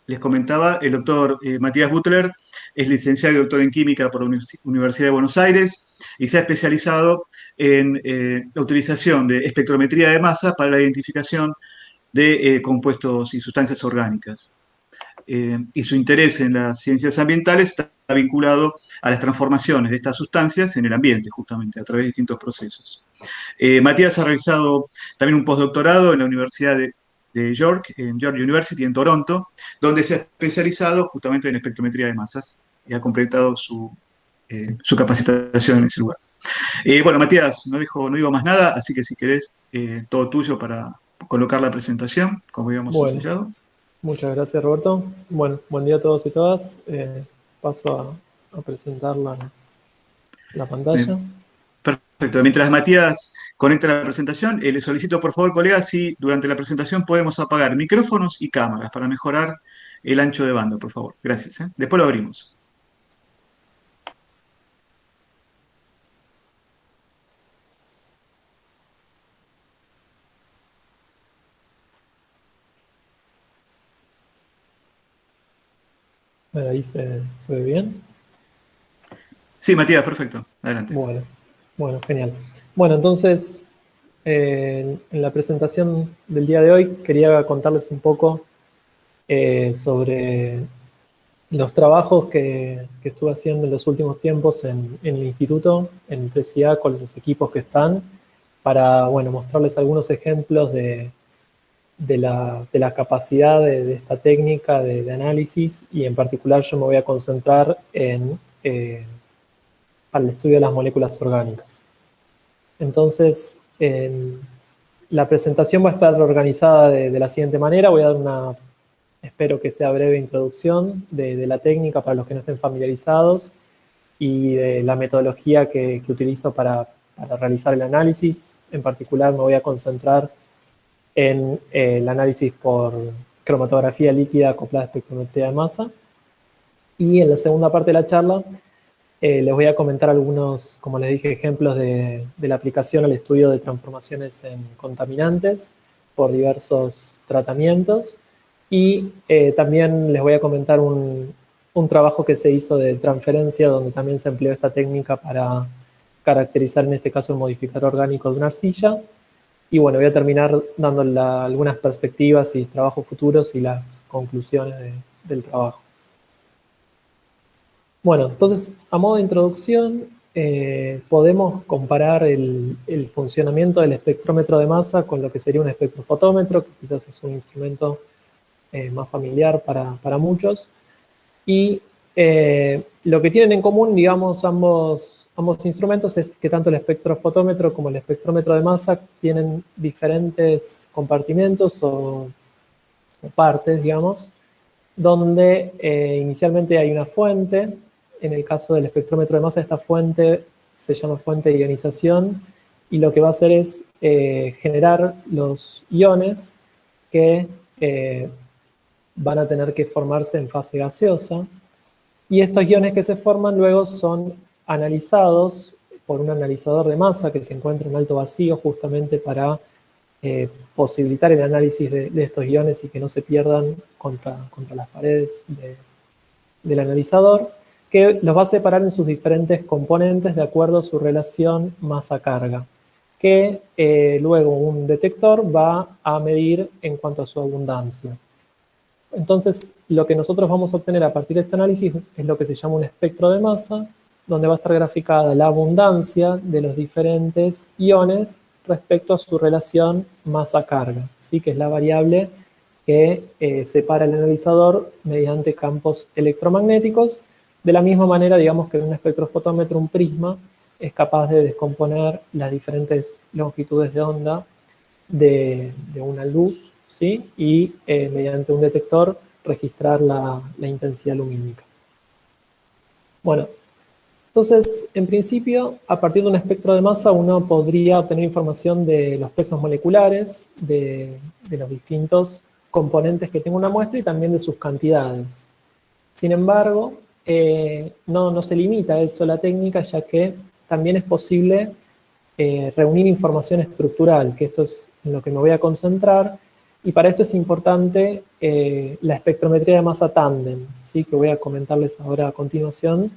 les comentaba, el doctor Matías Butler es licenciado y doctor en química por la Universidad de Buenos Aires y se ha especializado en la utilización de espectrometría de masa para la identificación de compuestos y sustancias orgánicas. Y su interés en las ciencias ambientales está vinculado a las transformaciones de estas sustancias en el ambiente, justamente, a través de distintos procesos. Matías ha realizado también un postdoctorado en la Universidad de York, en York University, en Toronto, donde se ha especializado justamente en espectrometría de masas y ha completado su capacitación en ese lugar. Bueno, Matías, no digo más nada, así que si querés, todo tuyo para colocar la presentación, como habíamos Bueno, ensayado. muchas gracias, Roberto. Bueno, buen día a todos y todas. Paso a presentar la Eh, pantalla. Perfecto. Mientras Matías conecta la presentación, le solicito por favor, colegas, si durante la presentación podemos apagar micrófonos y cámaras para mejorar el ancho de banda, por favor. Gracias. Después lo abrimos. Bueno, ahí se ve bien. Sí, Matías, perfecto. Adelante. Bueno, genial. Bueno, entonces, en la presentación del día de hoy quería contarles un poco sobre los trabajos que estuve haciendo en los últimos tiempos en el instituto, en 3IA, con los equipos que están, para, bueno, mostrarles algunos ejemplos de la capacidad de esta técnica de análisis, y en particular yo me voy a concentrar para el estudio de las moléculas orgánicas. Entonces, la presentación va a estar organizada de la siguiente manera. Voy a dar espero que sea breve introducción de la técnica para los que no estén familiarizados y de la metodología que utilizo para realizar el análisis. En particular me voy a concentrar en el análisis por cromatografía líquida acoplada a espectrometría de masa. Y en la segunda parte de la charla les voy a comentar algunos, como les dije, ejemplos de la aplicación al estudio de transformaciones en contaminantes por diversos tratamientos. Y también les voy a comentar un trabajo que se hizo de transferencia, donde también se empleó esta técnica para caracterizar, en este caso, el modificador orgánico de una arcilla. Y bueno, voy a terminar dando algunas perspectivas y trabajos futuros y las conclusiones del trabajo. Bueno, entonces, a modo de introducción, podemos comparar el funcionamiento del espectrómetro de masa con lo que sería un espectrofotómetro, que quizás es un instrumento más familiar para muchos. Y lo que tienen en común, digamos, ambos instrumentos es que tanto el espectrofotómetro como el espectrómetro de masa tienen diferentes compartimentos o partes, digamos, donde inicialmente hay una fuente. En el caso del espectrómetro de masa, esta fuente se llama fuente de ionización, y lo que va a hacer es generar los iones que van a tener que formarse en fase gaseosa, y estos iones que se forman luego son analizados por un analizador de masa que se encuentra en alto vacío, justamente para posibilitar el análisis de estos iones y que no se pierdan contra las paredes del analizador, que los va a separar en sus diferentes componentes de acuerdo a su relación masa-carga, que luego un detector va a medir en cuanto a su abundancia. Entonces, lo que nosotros vamos a obtener a partir de este análisis es lo que se llama un espectro de masa, donde va a estar graficada la abundancia de los diferentes iones respecto a su relación masa-carga, ¿sí? Que es la variable que separa el analizador mediante campos electromagnéticos. De la misma manera, digamos que en un espectrofotómetro, un prisma es capaz de descomponer las diferentes longitudes de onda de una luz, ¿sí? Y mediante un detector registrar la intensidad lumínica. Bueno, entonces, en principio, a partir de un espectro de masa, uno podría obtener información de los pesos moleculares, de los distintos componentes que tenga una muestra y también de sus cantidades. Sin embargo, no se limita a eso la técnica, ya que también es posible reunir información estructural, que esto es en lo que me voy a concentrar, Y para esto es importante la espectrometría de masa tándem, ¿sí? Que voy a comentarles ahora a continuación,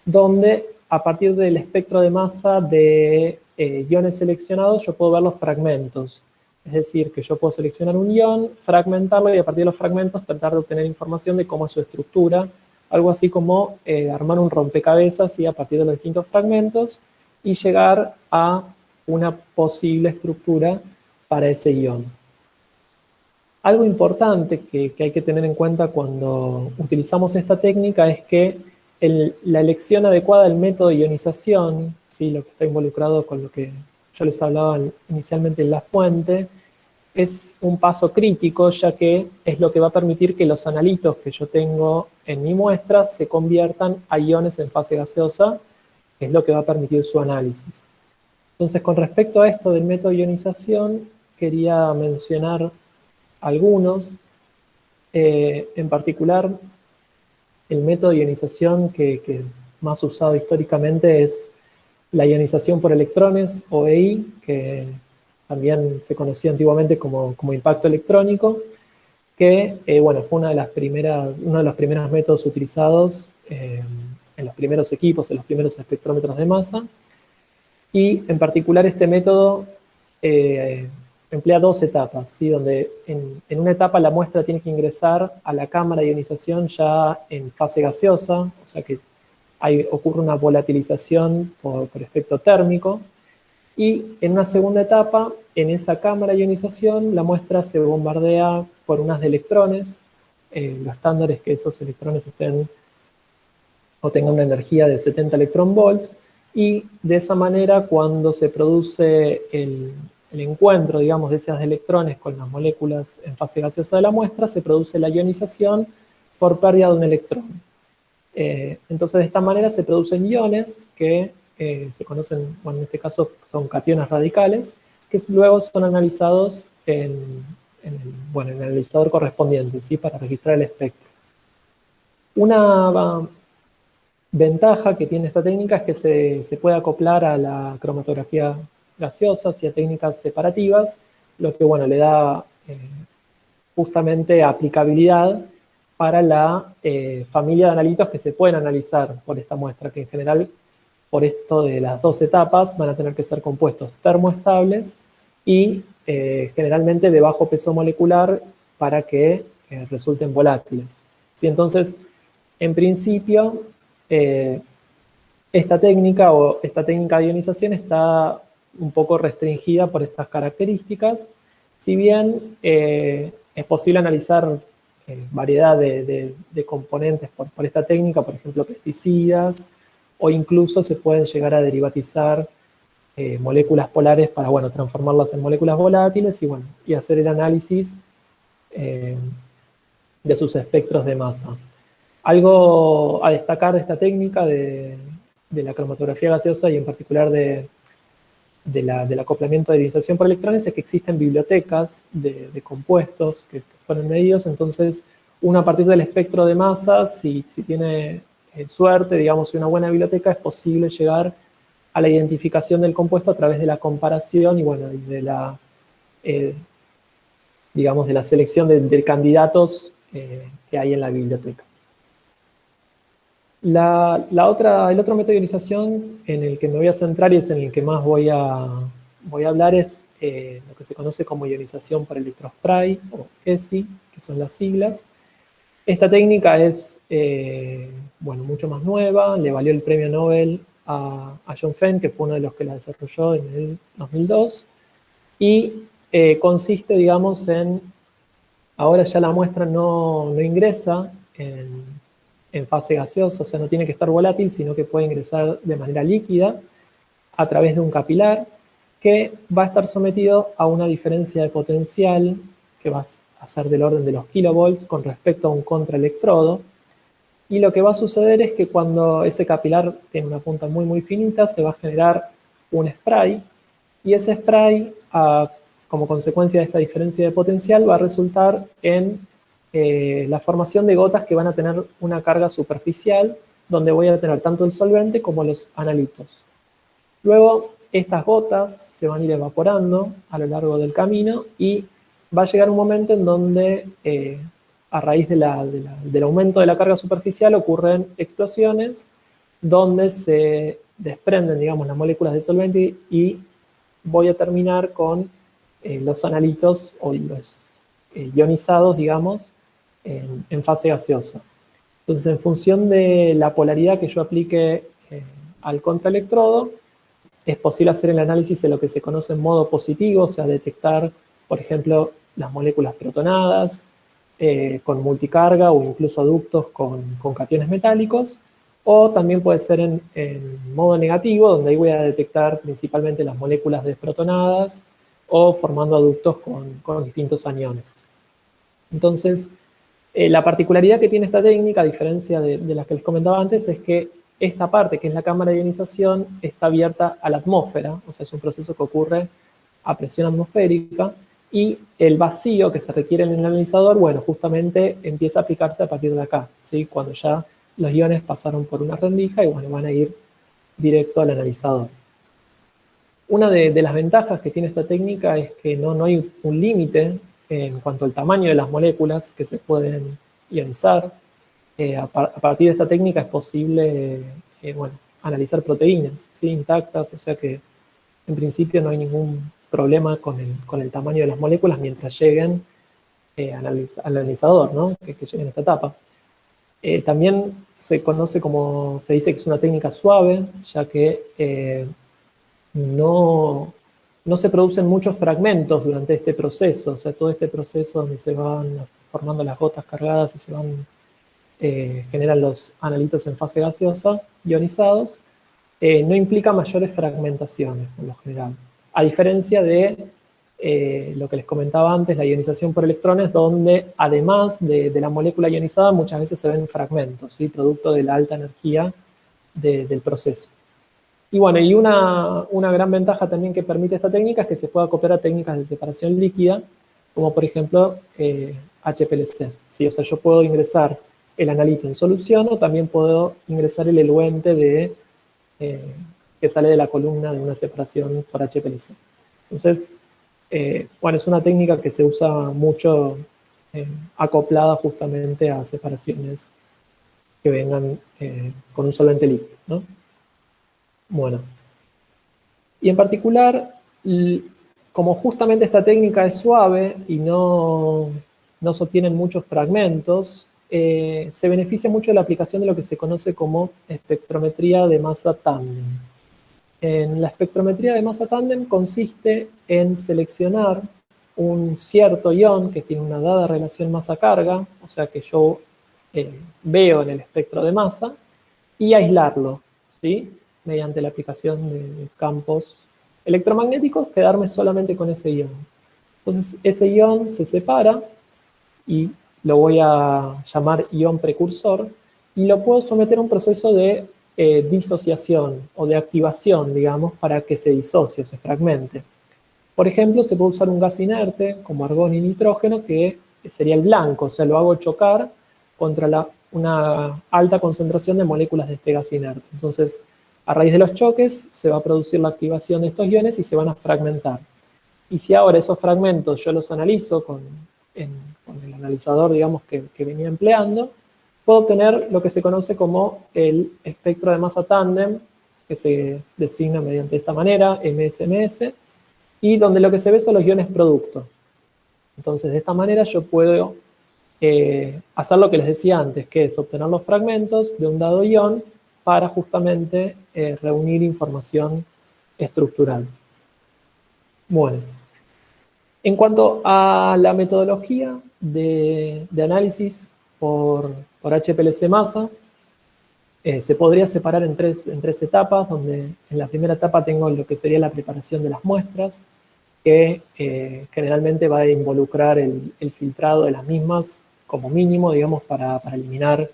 donde a partir del espectro de masa de iones seleccionados yo puedo ver los fragmentos. Es decir, que yo puedo seleccionar un ion, fragmentarlo y a partir de los fragmentos tratar de obtener información de cómo es su estructura, algo así como armar un rompecabezas, ¿sí? A partir de los distintos fragmentos y llegar a una posible estructura para ese ion. Algo importante que hay que tener en cuenta cuando utilizamos esta técnica es que la elección adecuada del método de ionización, ¿sí? Lo que está involucrado con lo que yo les hablaba inicialmente en la fuente, es un paso crítico, ya que es lo que va a permitir que los analitos que yo tengo en mi muestra se conviertan a iones en fase gaseosa, que es lo que va a permitir su análisis. Entonces, con respecto a esto del método de ionización, quería mencionar algunos, en particular el método de ionización que más usado históricamente es la ionización por electrones o EI, que también se conocía antiguamente como impacto electrónico, que bueno, fue uno de los primeros métodos utilizados en los primeros equipos, en los primeros espectrómetros de masa, y en particular este método emplea dos etapas, ¿sí? Donde en una etapa la muestra tiene que ingresar a la cámara de ionización ya en fase gaseosa, o sea que ocurre una volatilización por efecto térmico, y en una segunda etapa, en esa cámara de ionización, la muestra se bombardea por unas de electrones. Lo estándar es que esos electrones estén o tengan una energía de 70 electron volts, y de esa manera cuando se produce el encuentro, digamos, de esas electrones con las moléculas en fase gaseosa de la muestra, se produce la ionización por pérdida de un electrón. Entonces de esta manera se producen iones que se conocen, bueno, en este caso son cationes radicales, que luego son analizados bueno, en el analizador correspondiente, ¿sí? Para registrar el espectro. Una ventaja que tiene esta técnica es que se puede acoplar a la cromatografía gaseosa, y a técnicas separativas, lo que bueno, le da justamente aplicabilidad para la familia de analitos que se pueden analizar por esta muestra, que en general, por esto de las dos etapas, van a tener que ser compuestos termoestables y generalmente de bajo peso molecular para que resulten volátiles. ¿Sí? Entonces, en principio, esta técnica de ionización está un poco restringida por estas características, si bien es posible analizar variedad de componentes por esta técnica, por ejemplo, pesticidas, o incluso se pueden llegar a derivatizar moléculas polares para, bueno, transformarlas en moléculas volátiles y, bueno, y hacer el análisis de sus espectros de masa. Algo a destacar de esta técnica de la cromatografía gaseosa y en particular del acoplamiento de ionización por electrones es que existen bibliotecas de compuestos que fueron medidos, entonces uno a partir del espectro de masa, si tiene suerte, digamos, y una buena biblioteca, es posible llegar a la identificación del compuesto a través de la comparación y, bueno, de la, digamos, de la selección de candidatos que hay en la biblioteca. El otro método de ionización en el que me voy a centrar y es en el que más voy a hablar es lo que se conoce como ionización por electrospray o ESI, que son las siglas. Esta técnica es bueno, mucho más nueva, le valió el premio Nobel a John Fenn, que fue uno de los que la desarrolló en el 2002, y consiste, digamos, en, ahora ya la muestra no ingresa en fase gaseosa, o sea, no tiene que estar volátil, sino que puede ingresar de manera líquida a través de un capilar que va a estar sometido a una diferencia de potencial que va a ser del orden de los kilovolts con respecto a un contraelectrodo. Y lo que va a suceder es que cuando ese capilar tiene una punta muy, muy finita, se va a generar un spray, y ese spray, como consecuencia de esta diferencia de potencial, va a resultar en la formación de gotas que van a tener una carga superficial, donde voy a tener tanto el solvente como los analitos. Luego, estas gotas se van a ir evaporando a lo largo del camino y va a llegar un momento en donde, a raíz del aumento de la carga superficial, ocurren explosiones donde se desprenden, digamos, las moléculas de solvente y voy a terminar con los analitos o los ionizados, digamos, en fase gaseosa. Entonces, en función de la polaridad que yo aplique al contraelectrodo, es posible hacer el análisis en lo que se conoce en modo positivo, o sea, detectar, por ejemplo, las moléculas protonadas con multicarga o incluso ductos con cationes metálicos, o también puede ser en modo negativo, donde ahí voy a detectar principalmente las moléculas desprotonadas o formando aductos con distintos aniones. Entonces, la particularidad que tiene esta técnica, a diferencia de las que les comentaba antes, es que esta parte, que es la cámara de ionización, está abierta a la atmósfera, o sea, es un proceso que ocurre a presión atmosférica, y el vacío que se requiere en el analizador, bueno, justamente empieza a aplicarse a partir de acá, ¿sí? Cuando ya los iones pasaron por una rendija y bueno, van a ir directo al analizador. Una de las ventajas que tiene esta técnica es que no hay un límite en cuanto al tamaño de las moléculas que se pueden ionizar. A partir de esta técnica es posible bueno, analizar proteínas, ¿sí? Intactas, o sea que en principio no hay ningún problema con el tamaño de las moléculas mientras lleguen al analizador, ¿no? que lleguen a esta etapa. También se conoce como, se dice que es una técnica suave, ya que no, no se producen muchos fragmentos durante este proceso, o sea, todo este proceso donde se van formando las gotas cargadas y se van, generan los analitos en fase gaseosa, ionizados, no implica mayores fragmentaciones, por lo general. A diferencia de lo que les comentaba antes, la ionización por electrones, donde además de la molécula ionizada, muchas veces se ven fragmentos, ¿sí? Producto de la alta energía del proceso. Y bueno, y una gran ventaja también que permite esta técnica es que se puede acoplar a técnicas de separación líquida, como por ejemplo HPLC. ¿Sí? O sea, yo puedo ingresar el analito en solución o también puedo ingresar el eluente que sale de la columna de una separación por HPLC. Entonces, bueno, es una técnica que se usa mucho acoplada justamente a separaciones que vengan con un solvente líquido, ¿no? Bueno, y en particular, como justamente esta técnica es suave y no se obtienen muchos fragmentos, se beneficia mucho de la aplicación de lo que se conoce como espectrometría de masa tándem. En la espectrometría de masa tándem consiste en seleccionar un cierto ion que tiene una dada relación masa-carga, o sea que yo veo en el espectro de masa, y aislarlo, ¿sí? Mediante la aplicación de campos electromagnéticos, quedarme solamente con ese ion. Entonces, ese ion se separa y lo voy a llamar ion precursor y lo puedo someter a un proceso de disociación o de activación, digamos, para que se disocie o se fragmente. Por ejemplo, se puede usar un gas inerte como argón y nitrógeno, que sería el blanco, o sea, lo hago chocar contra una alta concentración de moléculas de este gas inerte. Entonces, a raíz de los choques, se va a producir la activación de estos iones y se van a fragmentar. Y si ahora esos fragmentos yo los analizo con el analizador, digamos, que venía empleando, puedo obtener lo que se conoce como el espectro de masa tándem, que se designa mediante esta manera, MSMS, y donde lo que se ve son los iones producto. Entonces, de esta manera yo puedo hacer lo que les decía antes, que es obtener los fragmentos de un dado ion para justamente reunir información estructural. Bueno, en cuanto a la metodología de análisis por HPLC masa, se podría separar en tres etapas, donde en la primera etapa tengo lo que sería la preparación de las muestras, que generalmente va a involucrar el filtrado de las mismas como mínimo, digamos, para eliminar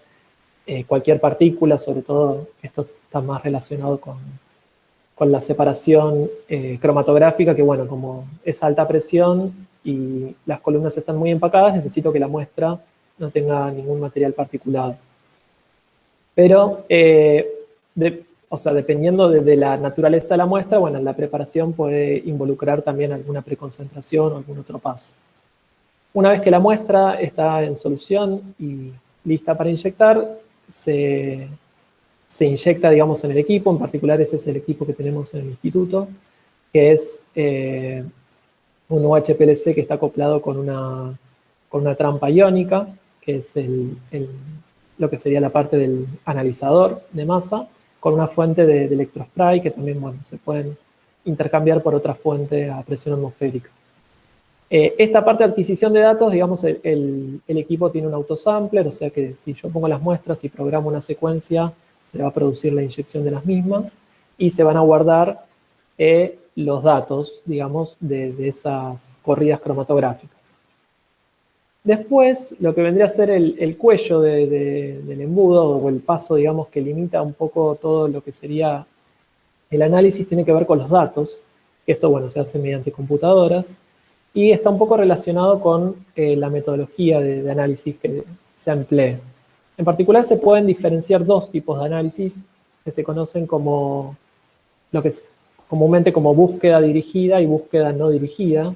cualquier partícula, sobre todo esto está más relacionado con la separación cromatográfica, que bueno, como es alta presión y las columnas están muy empacadas, necesito que la muestra no tenga ningún material particulado. Pero, o sea, dependiendo de la naturaleza de la muestra, bueno, la preparación puede involucrar también alguna preconcentración o algún otro paso. Una vez que la muestra está en solución y lista para inyectar, se inyecta, digamos, en el equipo. En particular, este es el equipo que tenemos en el instituto, que es un UHPLC que está acoplado con una trampa iónica, que es lo que sería la parte del analizador de masa, con una fuente de electrospray que también, bueno, se pueden intercambiar por otra fuente a presión atmosférica. Esta parte de adquisición de datos, digamos, el equipo tiene un autosampler, o sea que si yo pongo las muestras y programo una secuencia, se va a producir la inyección de las mismas y se van a guardar los datos, digamos, de esas corridas cromatográficas. Después, lo que vendría a ser el cuello del embudo, o el paso, digamos, que limita un poco todo lo que sería el análisis, tiene que ver con los datos. Esto, bueno, se hace mediante computadoras y está un poco relacionado con la metodología de análisis que se emplee. En particular, se pueden diferenciar dos tipos de análisis que se conocen como lo que es comúnmente como búsqueda dirigida y búsqueda no dirigida.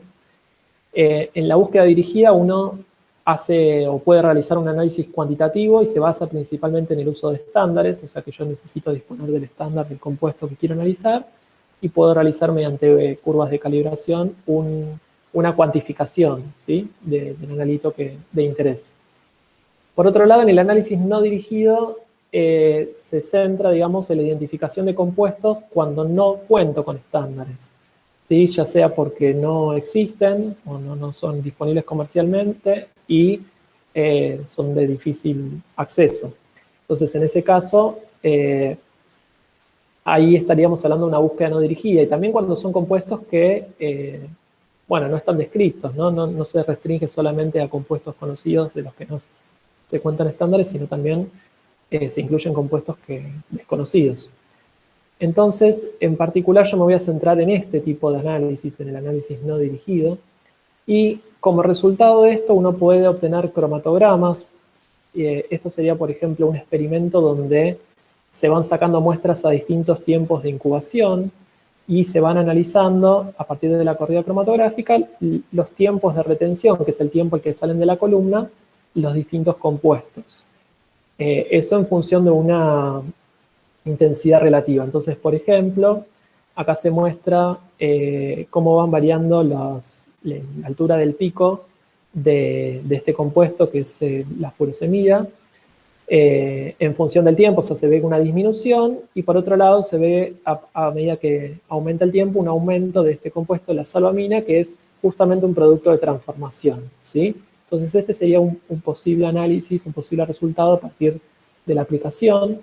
En la búsqueda dirigida uno hace o puede realizar un análisis cuantitativo y se basa principalmente en el uso de estándares, o sea que yo necesito disponer del estándar del compuesto que quiero analizar y puedo realizar mediante curvas de calibración una cuantificación, ¿sí?, del analito de interés. Por otro lado, en el análisis no dirigido se centra, digamos, en la identificación de compuestos cuando no cuento con estándares, ¿sí?, ya sea porque no existen o no son disponibles comercialmente y son de difícil acceso. Entonces, en ese caso, ahí estaríamos hablando de una búsqueda no dirigida. Y también cuando son compuestos que, bueno, no están descritos, ¿no? No se restringe solamente a compuestos conocidos de los que no se cuentan estándares, sino también se incluyen compuestos desconocidos. Entonces, en particular, yo me voy a centrar en este tipo de análisis, en el análisis no dirigido, y como resultado de esto uno puede obtener cromatogramas. Esto sería, por ejemplo, un experimento donde se van sacando muestras a distintos tiempos de incubación y se van analizando, a partir de la corrida cromatográfica, los tiempos de retención, que es el tiempo en que salen de la columna, los distintos compuestos. Eso en función de una intensidad relativa. Entonces, por ejemplo, acá se muestra cómo van variando la altura del pico de este compuesto, que es la furosemida, en función del tiempo. O sea, se ve una disminución y por otro lado se ve a medida que aumenta el tiempo un aumento de este compuesto, la salvamina, que es justamente un producto de transformación, ¿sí? Entonces este sería un posible análisis, un posible resultado a partir de la aplicación.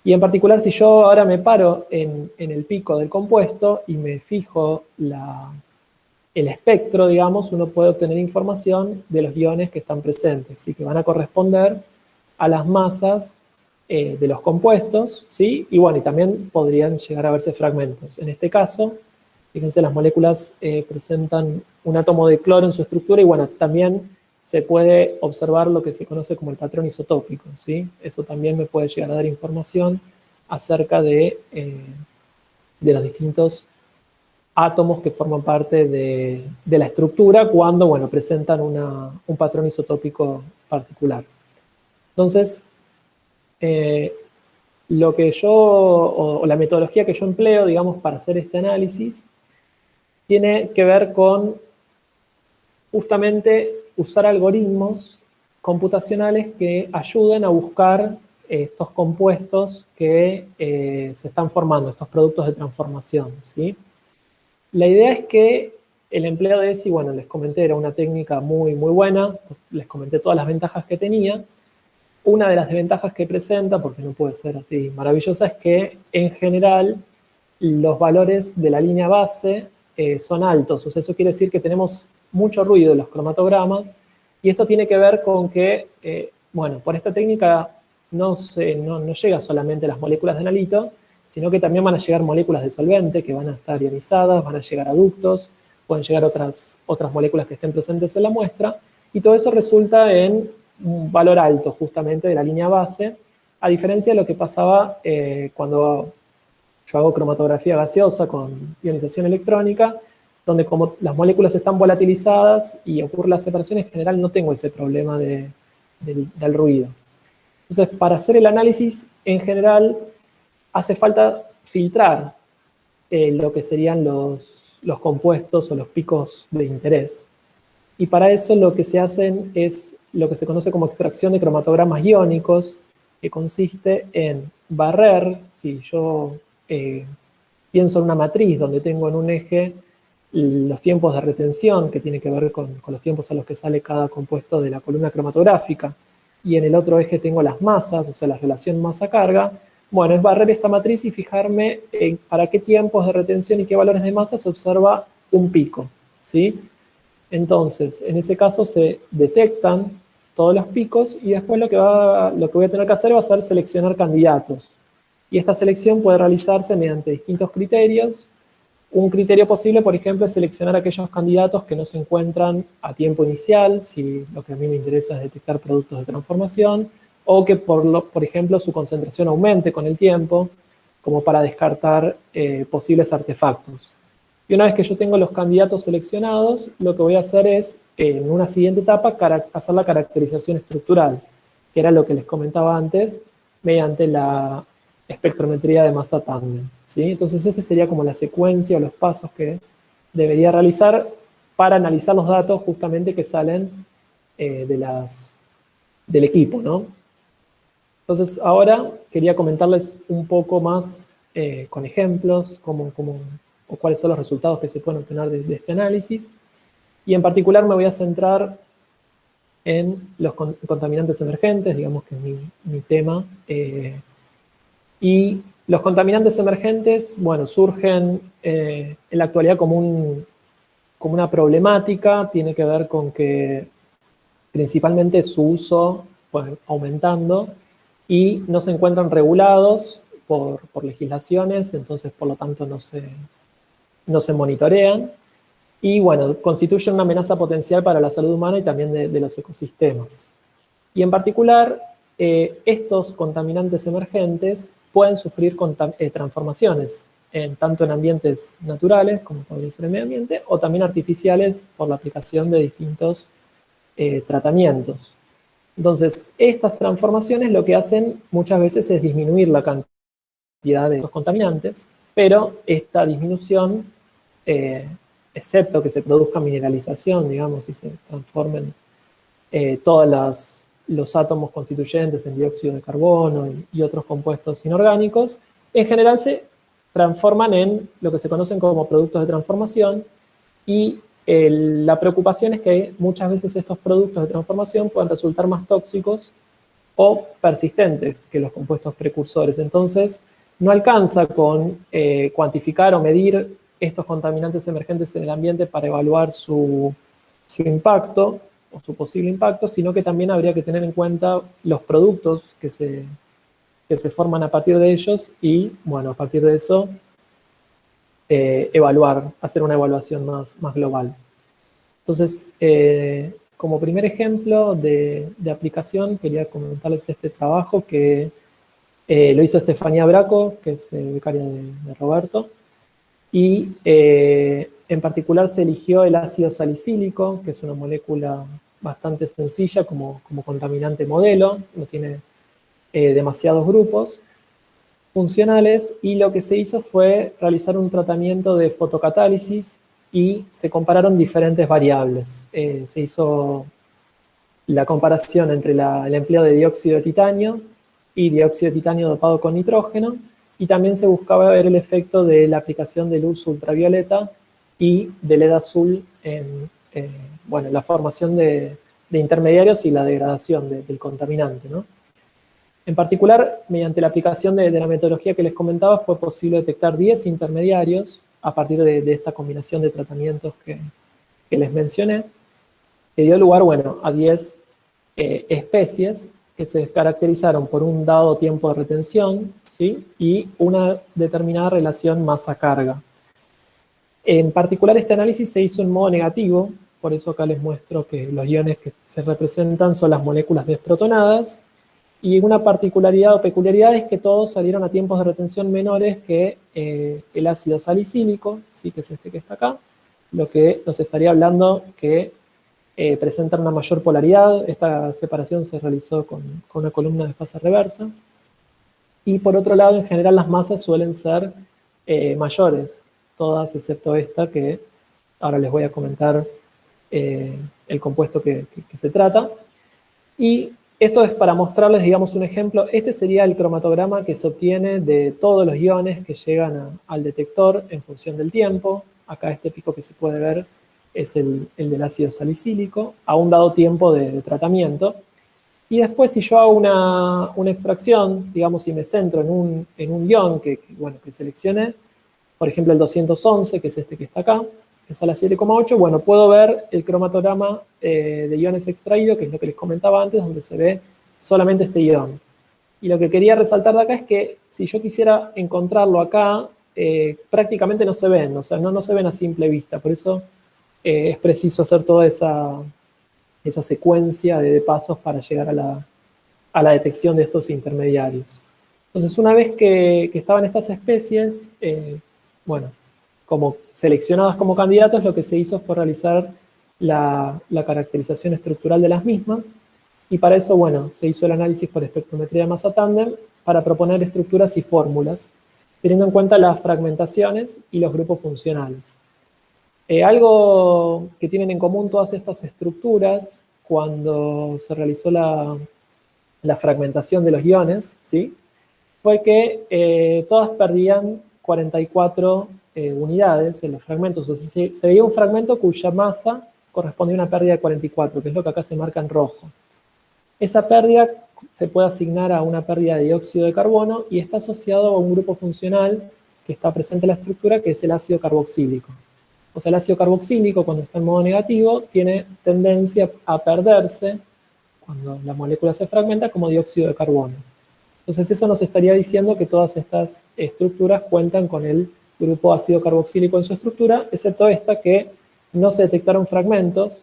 Y en particular, si yo ahora me paro en el pico del compuesto y me fijo el espectro, digamos, uno puede obtener información de los iones que están presentes y que van a corresponder a las masas de los compuestos, ¿sí? Y bueno, y también podrían llegar a verse fragmentos. En este caso, fíjense, las moléculas presentan un átomo de cloro en su estructura y bueno, también se puede observar lo que se conoce como el patrón isotópico, ¿sí? Eso también me puede llegar a dar información acerca de los distintos átomos que forman parte de la estructura cuando, bueno, presentan un patrón isotópico particular. Entonces, lo que yo, o la metodología que yo empleo, digamos, para hacer este análisis, tiene que ver con justamente usar algoritmos computacionales que ayuden a buscar estos compuestos que se están formando, estos productos de transformación, ¿sí? La idea es que el empleo de ESI, bueno, les comenté, era una técnica muy, muy buena, les comenté todas las ventajas que tenía. Una de las desventajas que presenta, porque no puede ser así maravillosa, es que en general los valores de la línea base son altos. O sea, eso quiere decir que tenemos mucho ruido en los cromatogramas y esto tiene que ver con que, bueno, por esta técnica no llega solamente las moléculas de analito, sino que también van a llegar moléculas de solvente que van a estar ionizadas, van a llegar a ductos, pueden llegar otras moléculas que estén presentes en la muestra, y todo eso resulta en un valor alto justamente de la línea base, a diferencia de lo que pasaba cuando yo hago cromatografía gaseosa con ionización electrónica, donde como las moléculas están volatilizadas y ocurre la separación, en general no tengo ese problema del ruido. Entonces, para hacer el análisis, en general, hace falta filtrar lo que serían los compuestos o los picos de interés. Y para eso lo que se hacen es lo que se conoce como extracción de cromatogramas iónicos, que consiste en barrer, si yo pienso en una matriz donde tengo en un eje los tiempos de retención, que tiene que ver con los tiempos a los que sale cada compuesto de la columna cromatográfica, y en el otro eje tengo las masas, o sea, la relación masa-carga. Bueno, es barrer esta matriz y fijarme en para qué tiempos de retención y qué valores de masa se observa un pico, ¿sí? Entonces, en ese caso se detectan todos los picos y después lo que voy a tener que hacer va a ser seleccionar candidatos. Y esta selección puede realizarse mediante distintos criterios. Un criterio posible, por ejemplo, es seleccionar aquellos candidatos que no se encuentran a tiempo inicial, si lo que a mí me interesa es detectar productos de transformación, o que, por ejemplo, su concentración aumente con el tiempo, como para descartar posibles artefactos. Y una vez que yo tengo los candidatos seleccionados, lo que voy a hacer es, en una siguiente etapa, hacer la caracterización estructural, que era lo que les comentaba antes, mediante la espectrometría de masa tándem, ¿sí? Entonces, esta sería como la secuencia o los pasos que debería realizar para analizar los datos justamente que salen del equipo, ¿no? Entonces, ahora quería comentarles un poco más con ejemplos, o cuáles son los resultados que se pueden obtener de este análisis. Y en particular me voy a centrar en los contaminantes emergentes, digamos que es mi tema. Y los contaminantes emergentes, bueno, surgen en la actualidad como una problemática, tiene que ver con que principalmente su uso fue aumentando y no se encuentran regulados por legislaciones, entonces por lo tanto no se monitorean. Y bueno, constituyen una amenaza potencial para la salud humana y también de los ecosistemas. Y en particular, estos contaminantes emergentes pueden sufrir transformaciones, tanto en ambientes naturales, como podría ser el medio ambiente, o también artificiales por la aplicación de distintos tratamientos. Entonces, estas transformaciones lo que hacen muchas veces es disminuir la cantidad de los contaminantes, pero esta disminución, excepto que se produzca mineralización, digamos, y se transformen todos los átomos constituyentes en dióxido de carbono y otros compuestos inorgánicos, en general se transforman en lo que se conocen como productos de transformación, y la preocupación es que muchas veces estos productos de transformación pueden resultar más tóxicos o persistentes que los compuestos precursores. Entonces, no alcanza con cuantificar o medir estos contaminantes emergentes en el ambiente para evaluar su impacto o su posible impacto, sino que también habría que tener en cuenta los productos que se forman a partir de ellos y, bueno, a partir de eso, hacer una evaluación más global. Entonces, como primer ejemplo de aplicación, quería comentarles este trabajo que lo hizo Estefanía Braco, que es becaria de Roberto, y en particular se eligió el ácido salicílico, que es una molécula bastante sencilla como contaminante modelo, no tiene demasiados grupos funcionales, y lo que se hizo fue realizar un tratamiento de fotocatálisis y se compararon diferentes variables. Se hizo la comparación entre el empleo de dióxido de titanio y dióxido de titanio dopado con nitrógeno, y también se buscaba ver el efecto de la aplicación de luz ultravioleta y de LED azul en la formación de intermediarios y la degradación del contaminante, ¿no? En particular, mediante la aplicación de la metodología que les comentaba, fue posible detectar 10 intermediarios a partir de esta combinación de tratamientos que les mencioné, que dio lugar, bueno, a 10 especies que se caracterizaron por un dado tiempo de retención, ¿sí? Y una determinada relación masa-carga. En particular, este análisis se hizo en modo negativo, por eso acá les muestro que los iones que se representan son las moléculas desprotonadas, y una particularidad o peculiaridad es que todos salieron a tiempos de retención menores que el ácido salicílico, ¿sí? Que es este que está acá, lo que nos estaría hablando que presentan una mayor polaridad. Esta separación se realizó con una columna de fase reversa. Y por otro lado, en general las masas suelen ser mayores, todas excepto esta que ahora les voy a comentar el compuesto que se trata. Y esto es para mostrarles, digamos, un ejemplo. Este sería el cromatograma que se obtiene de todos los iones que llegan al detector en función del tiempo. Acá este pico que se puede ver es el del ácido salicílico, a un dado tiempo de tratamiento. Y después, si yo hago una extracción, digamos, si me centro en un ion bueno, que seleccioné, por ejemplo, el 211, que es este que está acá, que es a las 7,8, bueno, puedo ver el cromatograma de iones extraído, que es lo que les comentaba antes, donde se ve solamente este ion. Y lo que quería resaltar de acá es que si yo quisiera encontrarlo acá, prácticamente no se ven, o sea, no se ven a simple vista. Por eso es preciso hacer toda esa secuencia de pasos para llegar a la detección de estos intermediarios. Entonces, una vez que estaban estas especies, bueno, como seleccionadas como candidatos, lo que se hizo fue realizar la caracterización estructural de las mismas, y para eso, bueno, se hizo el análisis por espectrometría de masa tándem para proponer estructuras y fórmulas, teniendo en cuenta las fragmentaciones y los grupos funcionales. Algo que tienen en común todas estas estructuras cuando se realizó la fragmentación de los iones, ¿sí?, fue que todas perdían 44 unidades en los fragmentos. O sea, se veía un fragmento cuya masa correspondía a una pérdida de 44, que es lo que acá se marca en rojo. Esa pérdida se puede asignar a una pérdida de dióxido de carbono y está asociado a un grupo funcional que está presente en la estructura, que es el ácido carboxílico. O sea, el ácido carboxílico, cuando está en modo negativo, tiene tendencia a perderse cuando la molécula se fragmenta como dióxido de carbono. Entonces eso nos estaría diciendo que todas estas estructuras cuentan con el grupo ácido carboxílico en su estructura, excepto esta que no se detectaron fragmentos,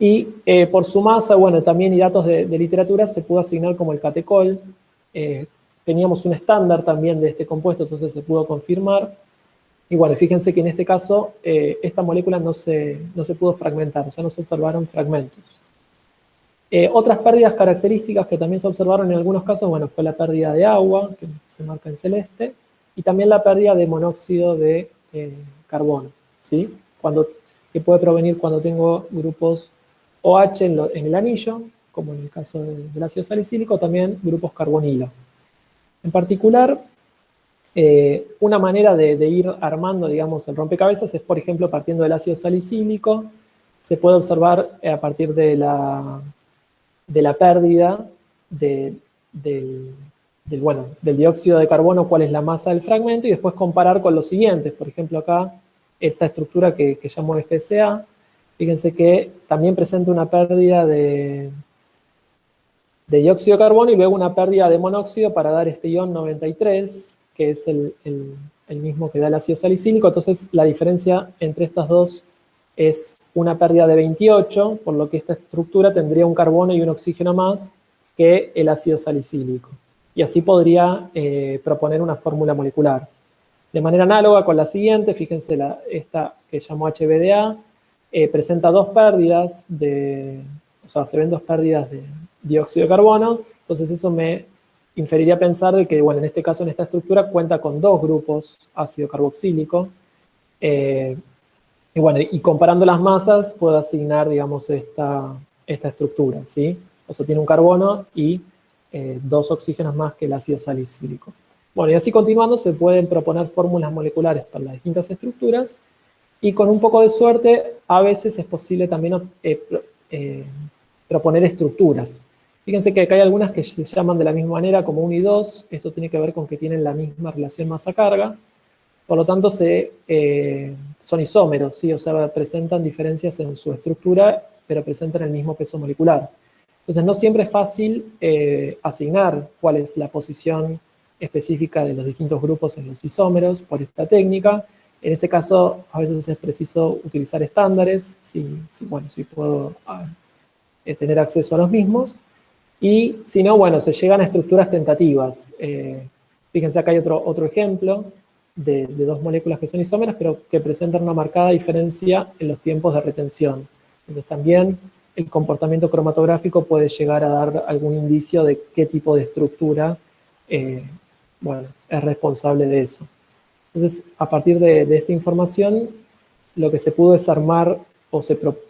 y por su masa, bueno, también y datos de literatura se pudo asignar como el catecol. Teníamos un estándar también de este compuesto, entonces se pudo confirmar. Y bueno, fíjense que en este caso esta molécula no se pudo fragmentar, o sea, no se observaron fragmentos. Otras pérdidas características que también se observaron en algunos casos, bueno, fue la pérdida de agua, que se marca en celeste, y también la pérdida de monóxido de carbono, ¿sí? Que puede provenir cuando tengo grupos OH en el anillo, como en el caso del ácido salicílico, también grupos carbonilo. En particular, una manera de ir armando, digamos, el rompecabezas es, por ejemplo, partiendo del ácido salicílico. Se puede observar a partir de la pérdida del dióxido de carbono cuál es la masa del fragmento, y después comparar con los siguientes. Por ejemplo, acá, esta estructura que llamo FSA, fíjense que también presenta una pérdida de dióxido de carbono y luego una pérdida de monóxido para dar este ion 93, que es el mismo que da el ácido salicílico. Entonces, la diferencia entre estas dos es una pérdida de 28, por lo que esta estructura tendría un carbono y un oxígeno más que el ácido salicílico. Y así podría proponer una fórmula molecular. De manera análoga con la siguiente, fíjense esta que llamo HBDA, presenta dos pérdidas o sea, se ven dos pérdidas de dióxido de carbono, entonces eso me inferiría a pensar de que, bueno, en este caso, en esta estructura, cuenta con dos grupos ácido carboxílico, y bueno, y comparando las masas, puedo asignar, digamos, esta estructura, ¿sí? O sea, tiene un carbono y dos oxígenos más que el ácido salicílico. Bueno, y así continuando, se pueden proponer fórmulas moleculares para las distintas estructuras, y con un poco de suerte, a veces es posible también proponer estructuras. Fíjense que acá hay algunas que se llaman de la misma manera, como 1 y 2. Esto tiene que ver con que tienen la misma relación masa-carga. Por lo tanto, son isómeros, ¿sí? O sea, presentan diferencias en su estructura, pero presentan el mismo peso molecular. Entonces, no siempre es fácil asignar cuál es la posición específica de los distintos grupos en los isómeros por esta técnica. En ese caso, a veces es preciso utilizar estándares, si puedo tener acceso a los mismos. Y si no, bueno, se llegan a estructuras tentativas. Fíjense, acá hay otro ejemplo de dos moléculas que son isómeras, pero que presentan una marcada diferencia en los tiempos de retención. Entonces también el comportamiento cromatográfico puede llegar a dar algún indicio de qué tipo de estructura bueno, es responsable de eso. Entonces, a partir de esta información, lo que se pudo es armar o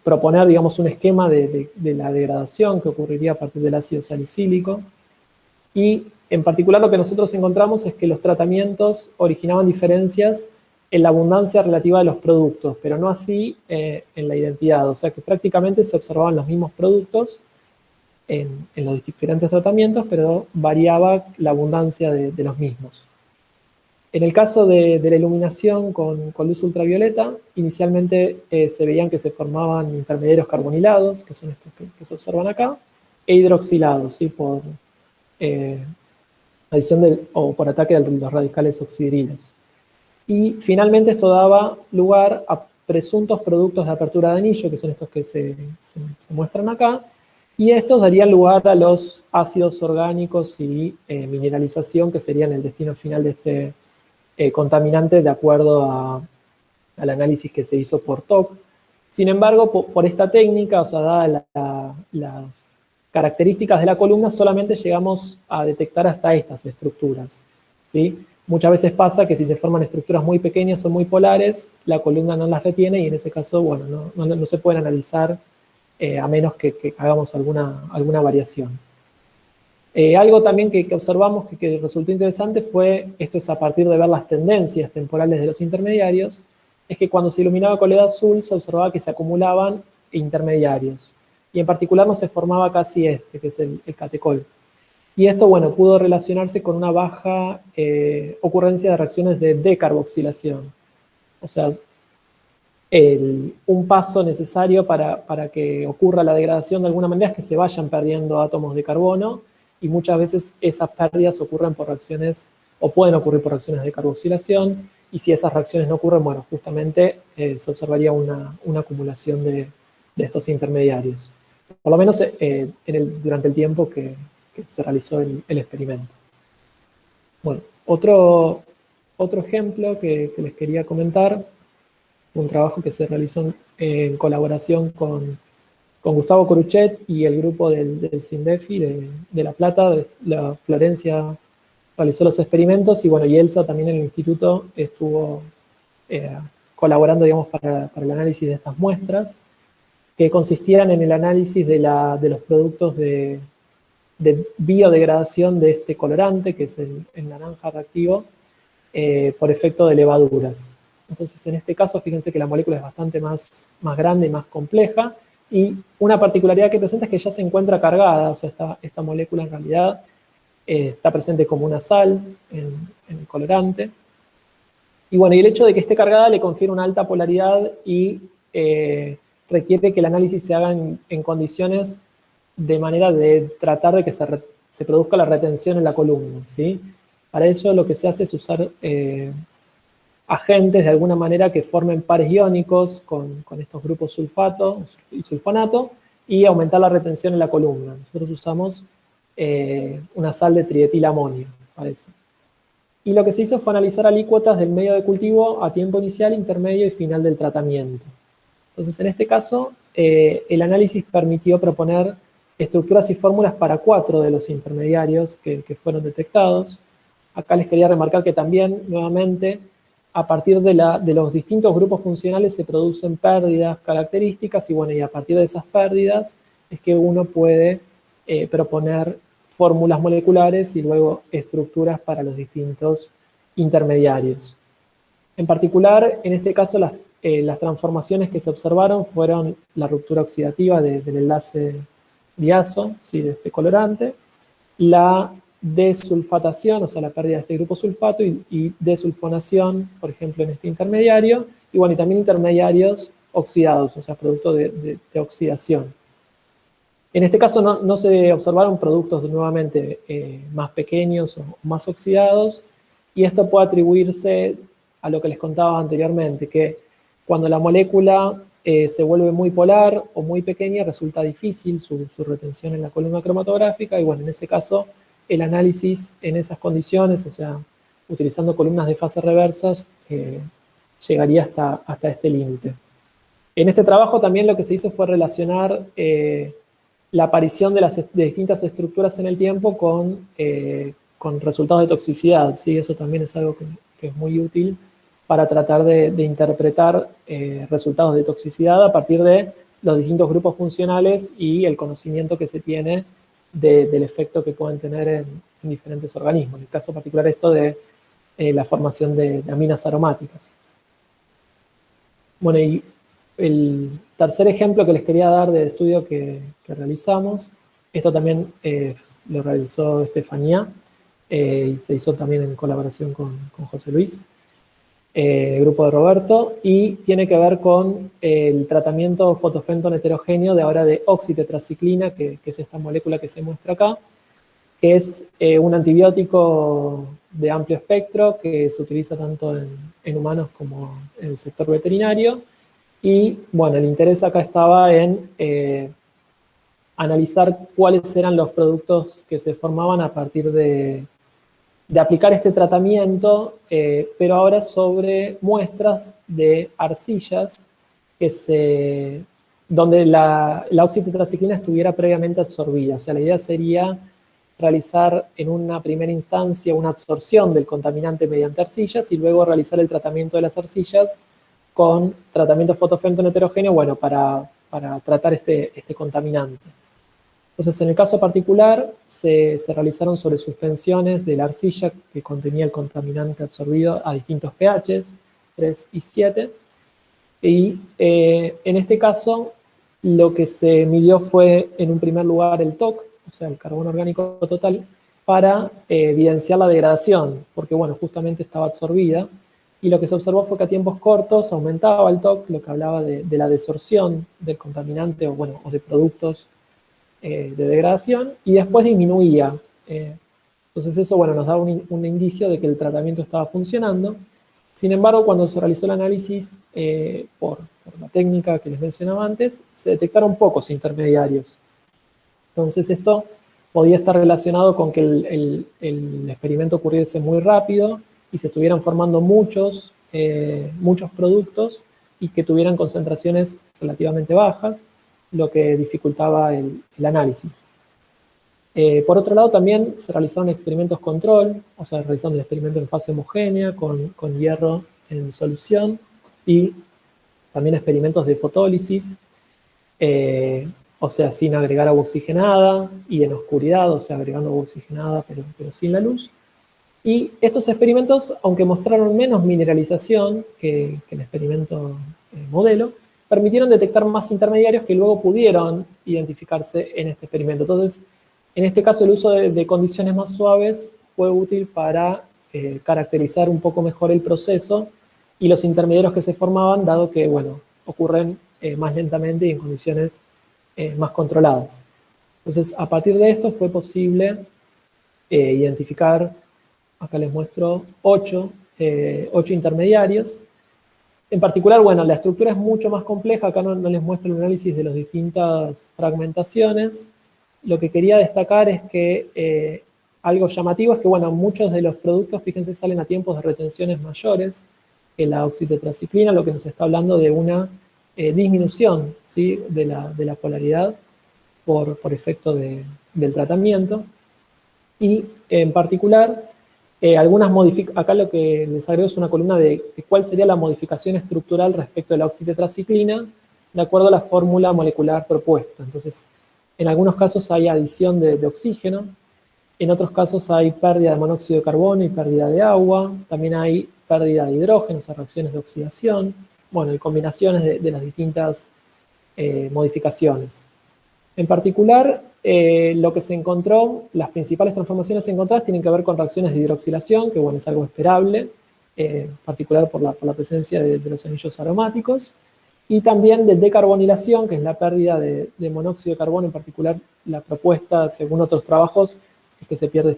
proponer, digamos, un esquema de la degradación que ocurriría a partir del ácido salicílico. Y en particular lo que nosotros encontramos es que los tratamientos originaban diferencias en la abundancia relativa de los productos, pero no así en la identidad. O sea que prácticamente se observaban los mismos productos en los diferentes tratamientos, pero variaba la abundancia de los mismos. En el caso de la iluminación con luz ultravioleta, inicialmente se veían que se formaban intermediarios carbonilados, que son estos que se observan acá, e hidroxilados, ¿sí? Por adición o por ataque de los radicales oxidrilos. Y finalmente esto daba lugar a presuntos productos de apertura de anillo, que son estos que se muestran acá, y estos darían lugar a los ácidos orgánicos y mineralización, que serían el destino final de este contaminante de acuerdo al análisis que se hizo por TOC. Sin embargo, por esta técnica, o sea, dadas las características de la columna, solamente llegamos a detectar hasta estas estructuras, ¿sí? Muchas veces pasa que si se forman estructuras muy pequeñas o muy polares, la columna no las retiene y en ese caso, bueno, no se pueden analizar a menos que hagamos alguna variación. Algo también que observamos que resultó interesante fue, esto es a partir de ver las tendencias temporales de los intermediarios, es que cuando se iluminaba con LED azul se observaba que se acumulaban intermediarios. Y en particular no se formaba casi que es el catecol. Y esto, bueno, pudo relacionarse con una baja ocurrencia de reacciones de decarboxilación. O sea, un paso necesario para que ocurra la degradación de alguna manera es que se vayan perdiendo átomos de carbono, y muchas veces esas pérdidas ocurren por reacciones, o pueden ocurrir por reacciones de carboxilación, y si esas reacciones no ocurren, bueno, justamente se observaría una acumulación de estos intermediarios. Por lo menos durante el tiempo que se realizó el experimento. Bueno, otro ejemplo que les quería comentar, un trabajo que se realizó en colaboración con Gustavo Coruchet y el grupo del SINDEFI de La Plata. La Florencia realizó los experimentos y, bueno, y Elsa también en el instituto estuvo colaborando, digamos, para el análisis de estas muestras, que consistían en el análisis de los productos de biodegradación de este colorante, que es el naranja reactivo, por efecto de levaduras. Entonces, en este caso, fíjense que la molécula es bastante más grande y más compleja, y una particularidad que presenta es que ya se encuentra cargada, o sea, esta molécula en realidad está presente como una sal en el colorante. Y bueno, y el hecho de que esté cargada le confiere una alta polaridad y requiere que el análisis se haga en condiciones de manera de tratar de que se produzca la retención en la columna, ¿sí? Para eso lo que se hace es usar agentes de alguna manera que formen pares iónicos con estos grupos sulfato y sulfonato y aumentar la retención en la columna. Nosotros usamos una sal de trietilamonio para eso. Y lo que se hizo fue analizar alícuotas del medio de cultivo a tiempo inicial, intermedio y final del tratamiento. Entonces, en este caso, el análisis permitió proponer estructuras y fórmulas para 4 de los intermediarios que fueron detectados. Acá les quería remarcar que también, nuevamente, a partir de los distintos grupos funcionales se producen pérdidas características y, bueno, y a partir de esas pérdidas es que uno puede proponer fórmulas moleculares y luego estructuras para los distintos intermediarios. En particular, en este caso, las transformaciones que se observaron fueron la ruptura oxidativa del enlace diazo, ¿sí?, de este colorante, la desulfatación, o sea, la pérdida de este grupo sulfato, y desulfonación, por ejemplo, en este intermediario, y bueno, y también intermediarios oxidados, o sea, producto de oxidación. En este caso no se observaron productos nuevamente más pequeños o más oxidados, y esto puede atribuirse a lo que les contaba anteriormente, que cuando la molécula se vuelve muy polar o muy pequeña, resulta difícil su retención en la columna cromatográfica, y bueno, en ese caso el análisis en esas condiciones, o sea, utilizando columnas de fase reversas, llegaría hasta este límite. En este trabajo también lo que se hizo fue relacionar la aparición de distintas estructuras en el tiempo con resultados de toxicidad, ¿sí? Eso también es algo que es muy útil para tratar de interpretar resultados de toxicidad a partir de los distintos grupos funcionales y el conocimiento que se tiene del efecto que pueden tener en diferentes organismos. En el caso particular esto de la formación de aminas aromáticas. Bueno, y el tercer ejemplo que les quería dar del estudio que realizamos, esto también lo realizó Estefanía, y se hizo también en colaboración con José Luis, grupo de Roberto, y tiene que ver con el tratamiento fotofentón heterogéneo de ahora de oxitetraciclina, que es esta molécula que se muestra acá, que es un antibiótico de amplio espectro que se utiliza tanto en humanos como en el sector veterinario. Y bueno, el interés acá estaba en analizar cuáles eran los productos que se formaban a partir de aplicar este tratamiento, pero ahora sobre muestras de arcillas donde la oxitetraciclina estuviera previamente absorbida. O sea, la idea sería realizar en una primera instancia una absorción del contaminante mediante arcillas y luego realizar el tratamiento de las arcillas con tratamiento fotofentón heterogéneo, bueno, para tratar este contaminante. Entonces, en el caso particular, se realizaron sobre suspensiones de la arcilla que contenía el contaminante absorbido a distintos pHs, 3 y 7. Y en este caso, lo que se midió fue, en un primer lugar, el TOC, o sea, el carbono orgánico total, para evidenciar la degradación, porque, bueno, justamente estaba absorbida. Y lo que se observó fue que a tiempos cortos aumentaba el TOC, lo que hablaba de la desorción del contaminante o de productos de degradación, y después disminuía. Entonces eso, bueno, nos daba un indicio de que el tratamiento estaba funcionando. Sin embargo, cuando se realizó el análisis por la técnica que les mencionaba antes, se detectaron pocos intermediarios. Entonces esto podía estar relacionado con que el experimento ocurriese muy rápido y se estuvieran formando muchos productos y que tuvieran concentraciones relativamente bajas, lo que dificultaba el análisis. Por otro lado, también se realizaron experimentos control, o sea, realizaron el experimento en fase homogénea con hierro en solución y también experimentos de fotólisis, o sea, sin agregar agua oxigenada y en oscuridad, o sea, agregando agua oxigenada pero sin la luz. Y estos experimentos, aunque mostraron menos mineralización que el experimento modelo, permitieron detectar más intermediarios que luego pudieron identificarse en este experimento. Entonces, en este caso, el uso de condiciones más suaves fue útil para caracterizar un poco mejor el proceso y los intermediarios que se formaban, dado que, bueno, ocurren más lentamente y en condiciones más controladas. Entonces, a partir de esto fue posible identificar, acá les muestro 8 intermediarios. En particular, bueno, la estructura es mucho más compleja, acá no les muestro el análisis de las distintas fragmentaciones. Lo que quería destacar es que algo llamativo es que, bueno, muchos de los productos, fíjense, salen a tiempos de retenciones mayores que la oxitetraciclina, lo que nos está hablando de una disminución, ¿sí?, de la polaridad por efecto del tratamiento. Y en particular, acá lo que les agrego es una columna de cuál sería la modificación estructural respecto de la oxitetraciclina de acuerdo a la fórmula molecular propuesta. Entonces, en algunos casos hay adición de oxígeno, en otros casos hay pérdida de monóxido de carbono y pérdida de agua, también hay pérdida de hidrógeno, o sea, reacciones de oxidación, bueno, y combinaciones de las distintas modificaciones. En particular, lo que se encontró, las principales transformaciones encontradas tienen que ver con reacciones de hidroxilación, que bueno, es algo esperable, en particular por la presencia de los anillos aromáticos, y también de decarbonilación, que es la pérdida de monóxido de carbono, en particular la propuesta, según otros trabajos, es que se pierde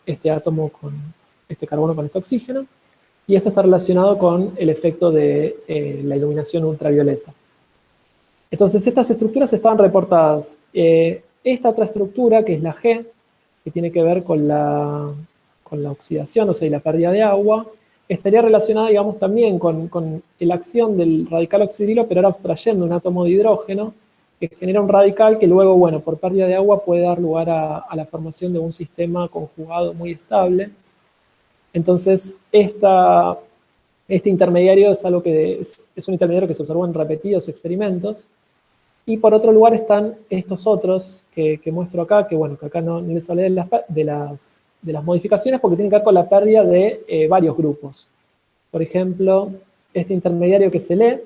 este átomo con este carbono con este oxígeno, y esto está relacionado con el efecto de la iluminación ultravioleta. Entonces, estas estructuras estaban reportadas. Esta otra estructura, que es la G, que tiene que ver con con la oxidación, o sea, y la pérdida de agua, estaría relacionada, digamos, también con la acción del radical oxidrilo, pero ahora abstrayendo un átomo de hidrógeno, que genera un radical que luego, bueno, por pérdida de agua puede dar lugar a la formación de un sistema conjugado muy estable. Entonces, este intermediario es algo que es un intermediario que se observó en repetidos experimentos. Y por otro lugar están estos otros que muestro acá, que bueno, que acá no les hablé de las modificaciones porque tienen que ver con la pérdida de varios grupos. Por ejemplo, este intermediario que se lee,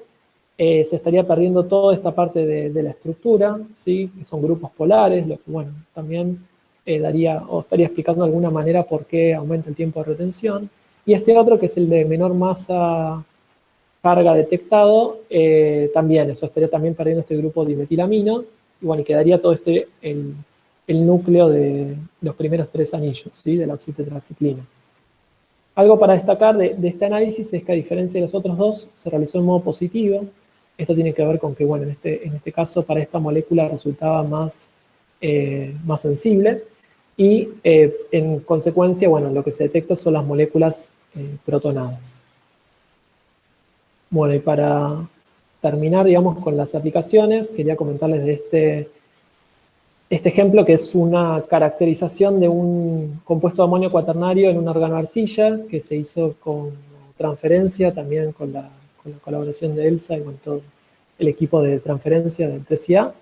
se estaría perdiendo toda esta parte de la estructura, ¿sí? Que son grupos polares, lo que bueno, también daría o estaría explicando de alguna manera por qué aumenta el tiempo de retención. Y este otro, que es el de menor masa carga detectado, también, eso estaría también perdiendo este grupo dimetilamino, y bueno, y quedaría todo el núcleo de los primeros 3 anillos, ¿sí? De la oxitetraciclina. Algo para destacar de este análisis es que a diferencia de los otros dos, se realizó en modo positivo. Esto tiene que ver con que, bueno, en este caso para esta molécula resultaba más sensible, y en consecuencia, bueno, lo que se detecta son las moléculas protonadas. Bueno, y para terminar, digamos, con las aplicaciones, quería comentarles de este ejemplo, que es una caracterización de un compuesto de amonio cuaternario en un organoarcilla, que se hizo con transferencia, también con la colaboración de ELSA y con todo el equipo de transferencia del TCA,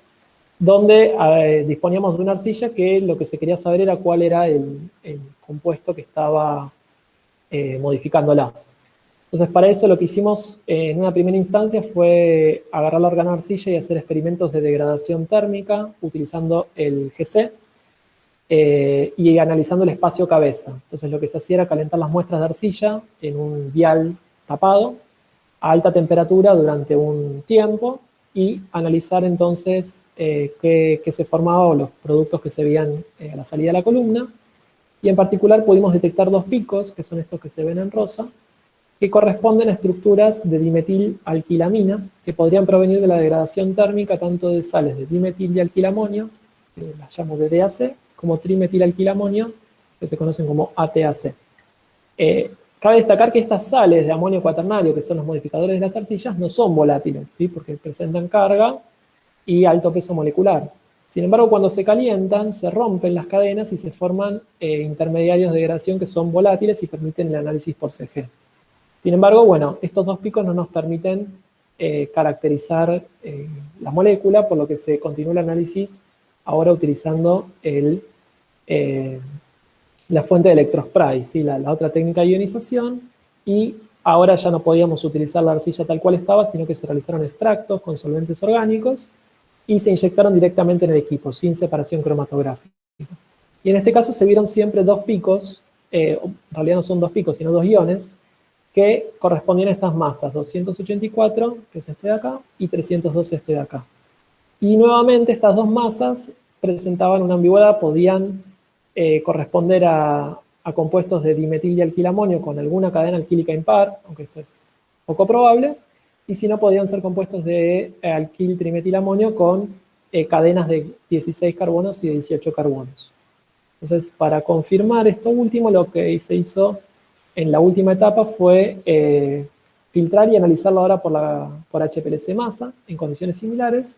donde disponíamos de una arcilla que lo que se quería saber era cuál era el compuesto que estaba modificándola. Entonces, para eso lo que hicimos en una primera instancia fue agarrar la organoarcilla y hacer experimentos de degradación térmica utilizando el GC y analizando el espacio cabeza. Entonces, lo que se hacía era calentar las muestras de arcilla en un vial tapado a alta temperatura durante un tiempo y analizar entonces qué se formaba o los productos que se veían a la salida de la columna. Y en particular pudimos detectar 2 picos, que son estos que se ven en rosa, que corresponden a estructuras de dimetilalquilamina, que podrían provenir de la degradación térmica tanto de sales de dimetil y alquilamonio, que las llamo de DAC, como trimetilalquilamonio, que se conocen como ATAC. Cabe destacar que estas sales de amonio cuaternario, que son los modificadores de las arcillas, no son volátiles, ¿sí? Porque presentan carga y alto peso molecular. Sin embargo, cuando se calientan, se rompen las cadenas y se forman intermediarios de degradación que son volátiles y permiten el análisis por CG. Sin embargo, bueno, estos 2 picos no nos permiten caracterizar la molécula, por lo que se continúa el análisis ahora utilizando la fuente de electrospray, ¿sí? la otra técnica de ionización, y ahora ya no podíamos utilizar la arcilla tal cual estaba, sino que se realizaron extractos con solventes orgánicos y se inyectaron directamente en el equipo, sin separación cromatográfica. Y en este caso se vieron siempre 2 picos, en realidad no son 2 picos, sino 2 iones, que correspondían a estas masas, 284, que es este de acá, y 312, este de acá. Y nuevamente estas 2 masas presentaban una ambigüedad, podían corresponder a compuestos de dimetil y alquilamonio con alguna cadena alquílica impar, aunque esto es poco probable, y si no podían ser compuestos de alquil trimetilamonio con cadenas de 16 carbonos y de 18 carbonos. Entonces, para confirmar esto último, lo que se hizo en la última etapa fue filtrar y analizarlo ahora por HPLC masa en condiciones similares,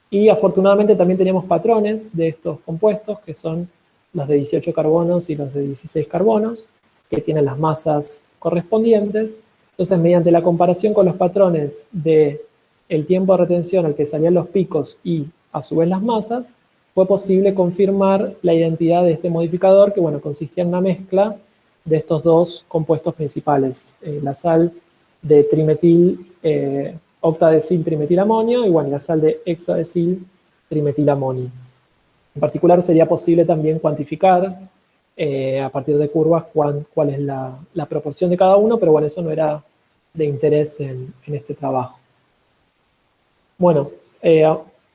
y afortunadamente también teníamos patrones de estos compuestos, que son los de 18 carbonos y los de 16 carbonos, que tienen las masas correspondientes. Entonces, mediante la comparación con los patrones del tiempo de retención al que salían los picos y a su vez las masas, fue posible confirmar la identidad de este modificador, que bueno, consistía en una mezcla de estos 2 compuestos principales, la sal de trimetil, octadecil trimetilamonio, y bueno, la sal de hexadecil trimetilamonio. En particular sería posible también cuantificar a partir de curvas cuál es la proporción de cada uno, pero bueno, eso no era de interés en este trabajo. Bueno,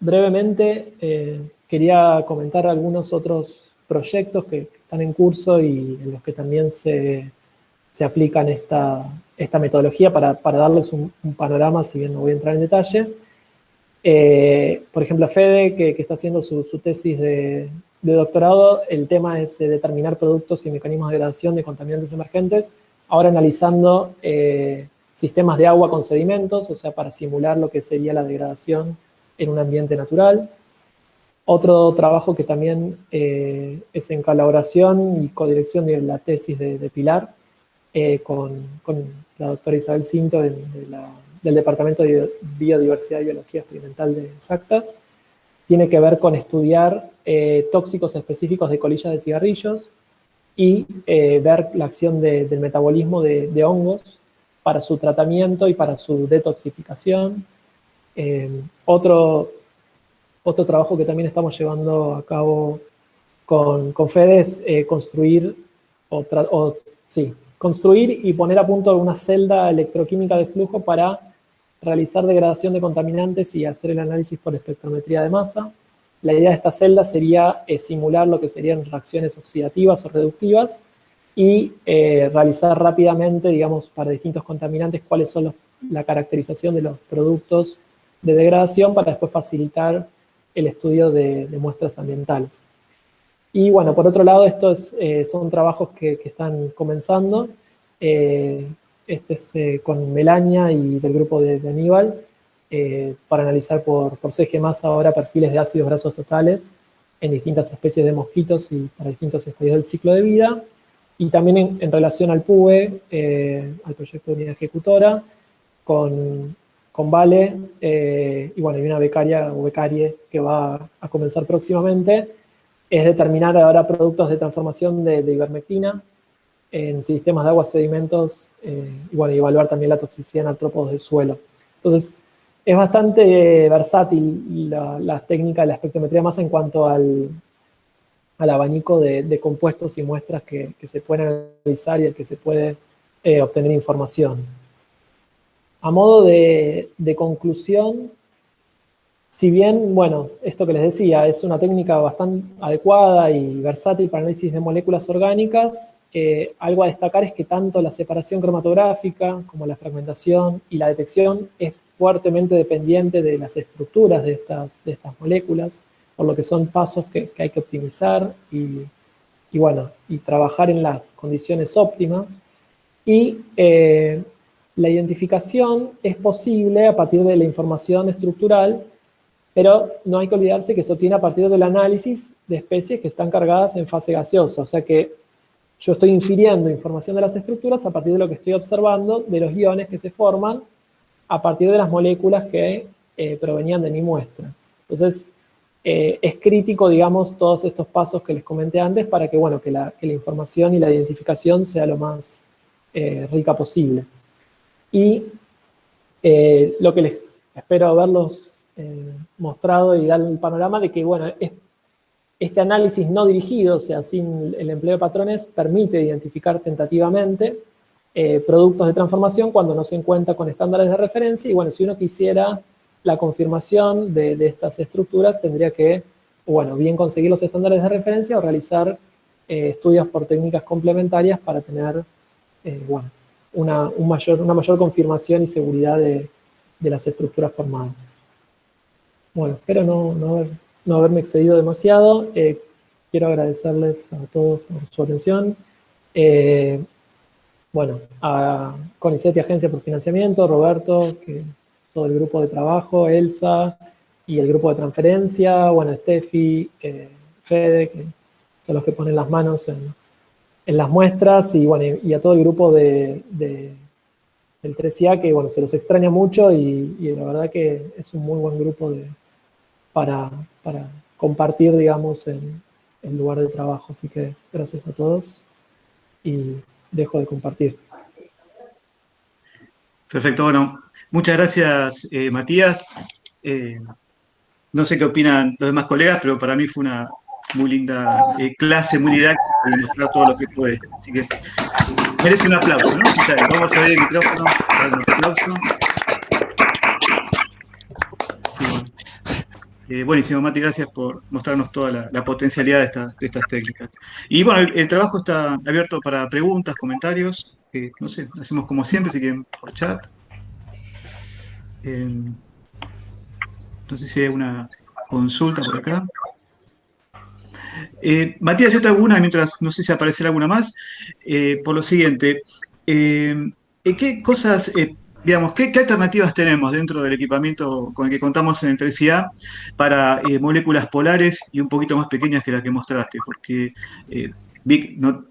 brevemente quería comentar algunos otros proyectos que están en curso y en los que también se aplican esta metodología para darles un panorama, si bien no voy a entrar en detalle. Por ejemplo, Fede, que está haciendo su tesis de de doctorado el tema es determinar productos y mecanismos de degradación de contaminantes emergentes, ahora analizando sistemas de agua con sedimentos, o sea, para simular lo que sería la degradación en un ambiente natural. Otro trabajo que también es en colaboración y codirección de la tesis de Pilar, con la doctora Isabel Cinto del Departamento de Biodiversidad y Biología Experimental de Exactas, tiene que ver con estudiar tóxicos específicos de colillas de cigarrillos y ver la acción del metabolismo de hongos para su tratamiento y para su detoxificación. Otro trabajo que también estamos llevando a cabo con Fede es construir y poner a punto una celda electroquímica de flujo para realizar degradación de contaminantes y hacer el análisis por espectrometría de masa. La idea de esta celda sería simular lo que serían reacciones oxidativas o reductivas y realizar rápidamente, digamos, para distintos contaminantes cuáles son la caracterización de los productos de degradación para después facilitar el estudio de muestras ambientales. Y bueno, por otro lado, estos son trabajos que están comenzando. Este es con Melania y del grupo de Aníbal, para analizar por CG masa ahora perfiles de ácidos grasos totales en distintas especies de mosquitos y para distintos estadios del ciclo de vida. Y también en relación al PUE, al proyecto de unidad ejecutora, con Vale, y bueno, hay una becaria o becarie que va a comenzar próximamente, es determinar ahora productos de transformación de ivermectina en sistemas de aguas sedimentos, y bueno, evaluar también la toxicidad en artrópodos del suelo. Entonces, es bastante versátil la técnica de la espectrometría más en cuanto al abanico de compuestos y muestras que se pueden analizar y el que se puede obtener información. A modo de conclusión, si bien, bueno, esto que les decía, es una técnica bastante adecuada y versátil para análisis de moléculas orgánicas, algo a destacar es que tanto la separación cromatográfica como la fragmentación y la detección es fuertemente dependiente de las estructuras de estas moléculas, por lo que son pasos que hay que optimizar y bueno, y trabajar en las condiciones óptimas. Y la identificación es posible a partir de la información estructural, pero no hay que olvidarse que se obtiene a partir del análisis de especies que están cargadas en fase gaseosa, o sea que yo estoy infiriendo información de las estructuras a partir de lo que estoy observando de los iones que se forman a partir de las moléculas que provenían de mi muestra. Entonces, es crítico, digamos, todos estos pasos que les comenté antes para que, bueno, que la información y la identificación sea lo más rica posible. Y lo que les espero haberlos mostrado y dar el panorama de que, bueno, este análisis no dirigido, o sea, sin el empleo de patrones, permite identificar tentativamente productos de transformación cuando no se cuenta con estándares de referencia. Y bueno, si uno quisiera la confirmación de estas estructuras, tendría que, bueno, bien conseguir los estándares de referencia o realizar estudios por técnicas complementarias para tener, bueno, una mayor confirmación y seguridad de las estructuras formadas. Bueno, espero no haberme excedido demasiado. Quiero agradecerles a todos por su atención. Bueno, a CONICET y Agencia por Financiamiento, Roberto, todo el grupo de trabajo, Elsa y el grupo de transferencia, bueno, Steffi, Fede, que son los que ponen las manos en las muestras, y bueno, y a todo el grupo del 3IA, que bueno, se los extraña mucho y la verdad que es un muy buen grupo para compartir, digamos, en el lugar de trabajo. Así que gracias a todos y dejo de compartir. Perfecto, bueno, muchas gracias, Matías. No sé qué opinan los demás colegas, pero para mí fue una muy linda clase, muy didáctica, y demostrar todo lo que puede. Así que merece un aplauso, ¿no? Vamos a ver el micrófono, dar un aplauso. Sí, bueno. Buenísimo, Mati, gracias por mostrarnos toda la potencialidad de estas técnicas. Y bueno, el trabajo está abierto para preguntas, comentarios. No sé, hacemos como siempre, si quieren por chat. No sé si hay una consulta por acá. Matías, yo te hago una mientras no sé si aparecerá alguna más, por lo siguiente. ¿Qué cosas, digamos, qué alternativas tenemos dentro del equipamiento con el que contamos en el 3IA para moléculas polares y un poquito más pequeñas que las que mostraste? Porque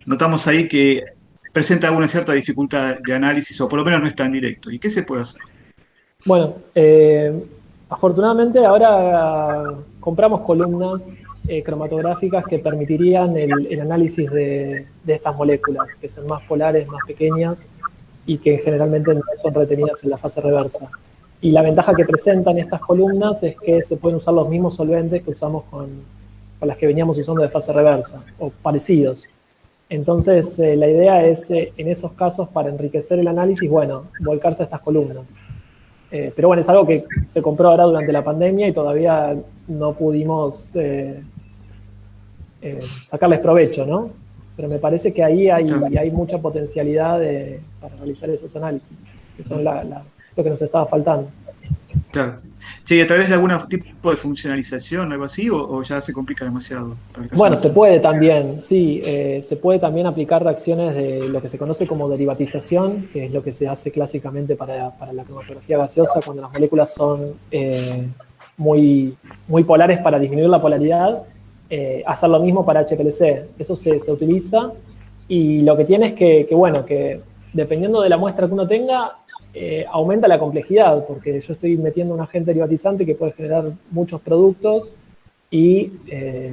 notamos ahí que presenta alguna cierta dificultad de análisis, o por lo menos no es tan directo. ¿Y qué se puede hacer? Bueno, afortunadamente ahora compramos columnas cromatográficas que permitirían el análisis de estas moléculas, que son más polares, más pequeñas y que generalmente no son retenidas en la fase reversa. Y la ventaja que presentan estas columnas es que se pueden usar los mismos solventes que usamos con las que veníamos usando de fase reversa, o parecidos. Entonces, la idea es, en esos casos, para enriquecer el análisis, bueno, volcarse a estas columnas. Pero bueno, es algo que se compró ahora durante la pandemia y todavía no pudimos sacarles provecho, ¿no? Pero me parece que ahí hay mucha potencialidad para realizar esos análisis, que son lo que nos estaba faltando. Claro. Sí, ¿a través de algún tipo de funcionalización, algo así, o ya se complica demasiado para el caso Bueno, se nuestro? puede también, sí, se puede también aplicar reacciones de lo que se conoce como derivatización, que es lo que se hace clásicamente para la cromatografía gaseosa, cuando las moléculas son muy polares para disminuir la polaridad, hacer lo mismo para HPLC. Eso se utiliza y lo que tiene es bueno, que dependiendo de la muestra que uno tenga, aumenta la complejidad, porque yo estoy metiendo un agente derivatizante que puede generar muchos productos y,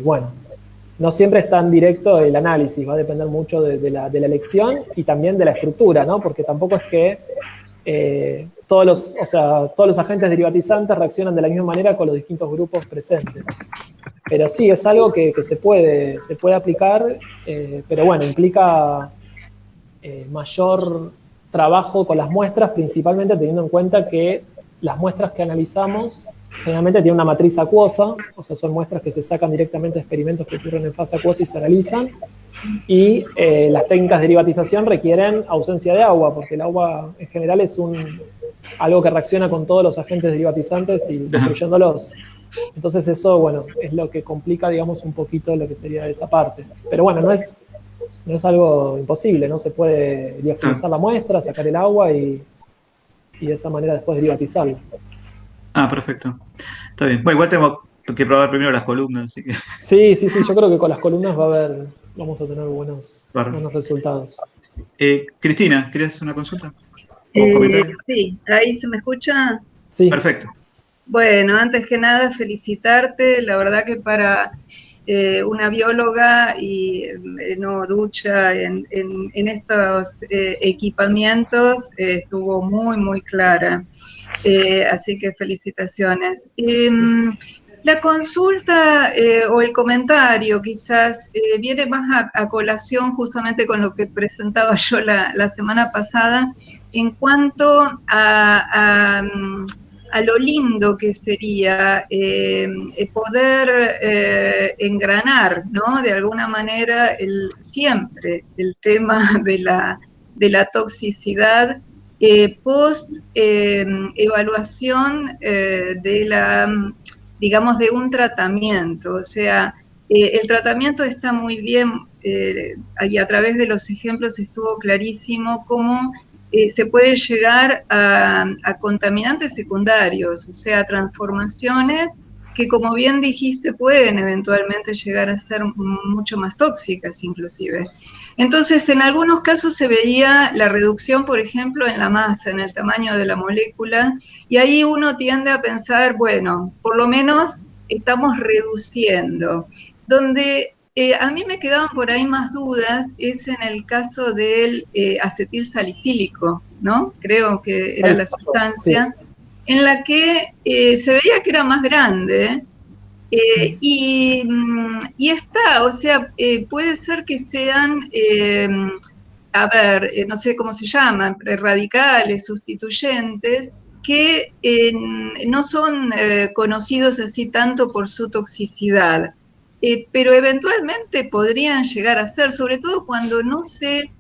bueno, no siempre es tan directo el análisis, va a depender mucho de la elección y también de la estructura, ¿no? Porque tampoco es que todos los agentes derivatizantes reaccionan de la misma manera con los distintos grupos presentes. Pero sí, es algo que se puede aplicar, pero bueno, implica mayor trabajo con las muestras, principalmente teniendo en cuenta que las muestras que analizamos generalmente tienen una matriz acuosa, o sea, son muestras que se sacan directamente de experimentos que ocurren en fase acuosa y se analizan, y las técnicas de derivatización requieren ausencia de agua, porque el agua en general es algo que reacciona con todos los agentes derivatizantes y destruyéndolos. Entonces eso, bueno, es lo que complica, digamos, un poquito lo que sería esa parte. Pero bueno, no es algo imposible, ¿no? Se puede diafilizar la muestra, sacar el agua y de esa manera después derivatizarla. Ah, perfecto. Está bien. Bueno, igual tengo que probar primero las columnas, así que. Sí, yo creo que con las columnas vamos a tener buenos Bárbaro. resultados. Cristina, ¿querías hacer una consulta? ¿O comentario? Sí, ahí se me escucha. Sí. Perfecto. Bueno, antes que nada, felicitarte. La verdad que para una bióloga y no ducha en estos equipamientos estuvo muy, muy clara. Así que felicitaciones. La consulta o el comentario quizás viene más a colación justamente con lo que presentaba yo la semana pasada en cuanto a lo lindo que sería poder engranar, ¿no? De alguna manera siempre el tema de la toxicidad post evaluación digamos, de un tratamiento. O sea, el tratamiento está muy bien y a través de los ejemplos estuvo clarísimo cómo se puede llegar a contaminantes secundarios, o sea, transformaciones que, como bien dijiste, pueden eventualmente llegar a ser mucho más tóxicas inclusive. Entonces, en algunos casos se veía la reducción, por ejemplo, en la masa, en el tamaño de la molécula, y ahí uno tiende a pensar, bueno, por lo menos estamos reduciendo. Donde a mí me quedaban por ahí más dudas es en el caso del acetil salicílico, ¿no? Creo que era la sustancia, sí, en la que se veía que era más grande, y está, o sea, puede ser que sean, a ver, no sé cómo se llaman, radicales, sustituyentes, que no son conocidos así tanto por su toxicidad, pero eventualmente podrían llegar a ser, sobre todo cuando no se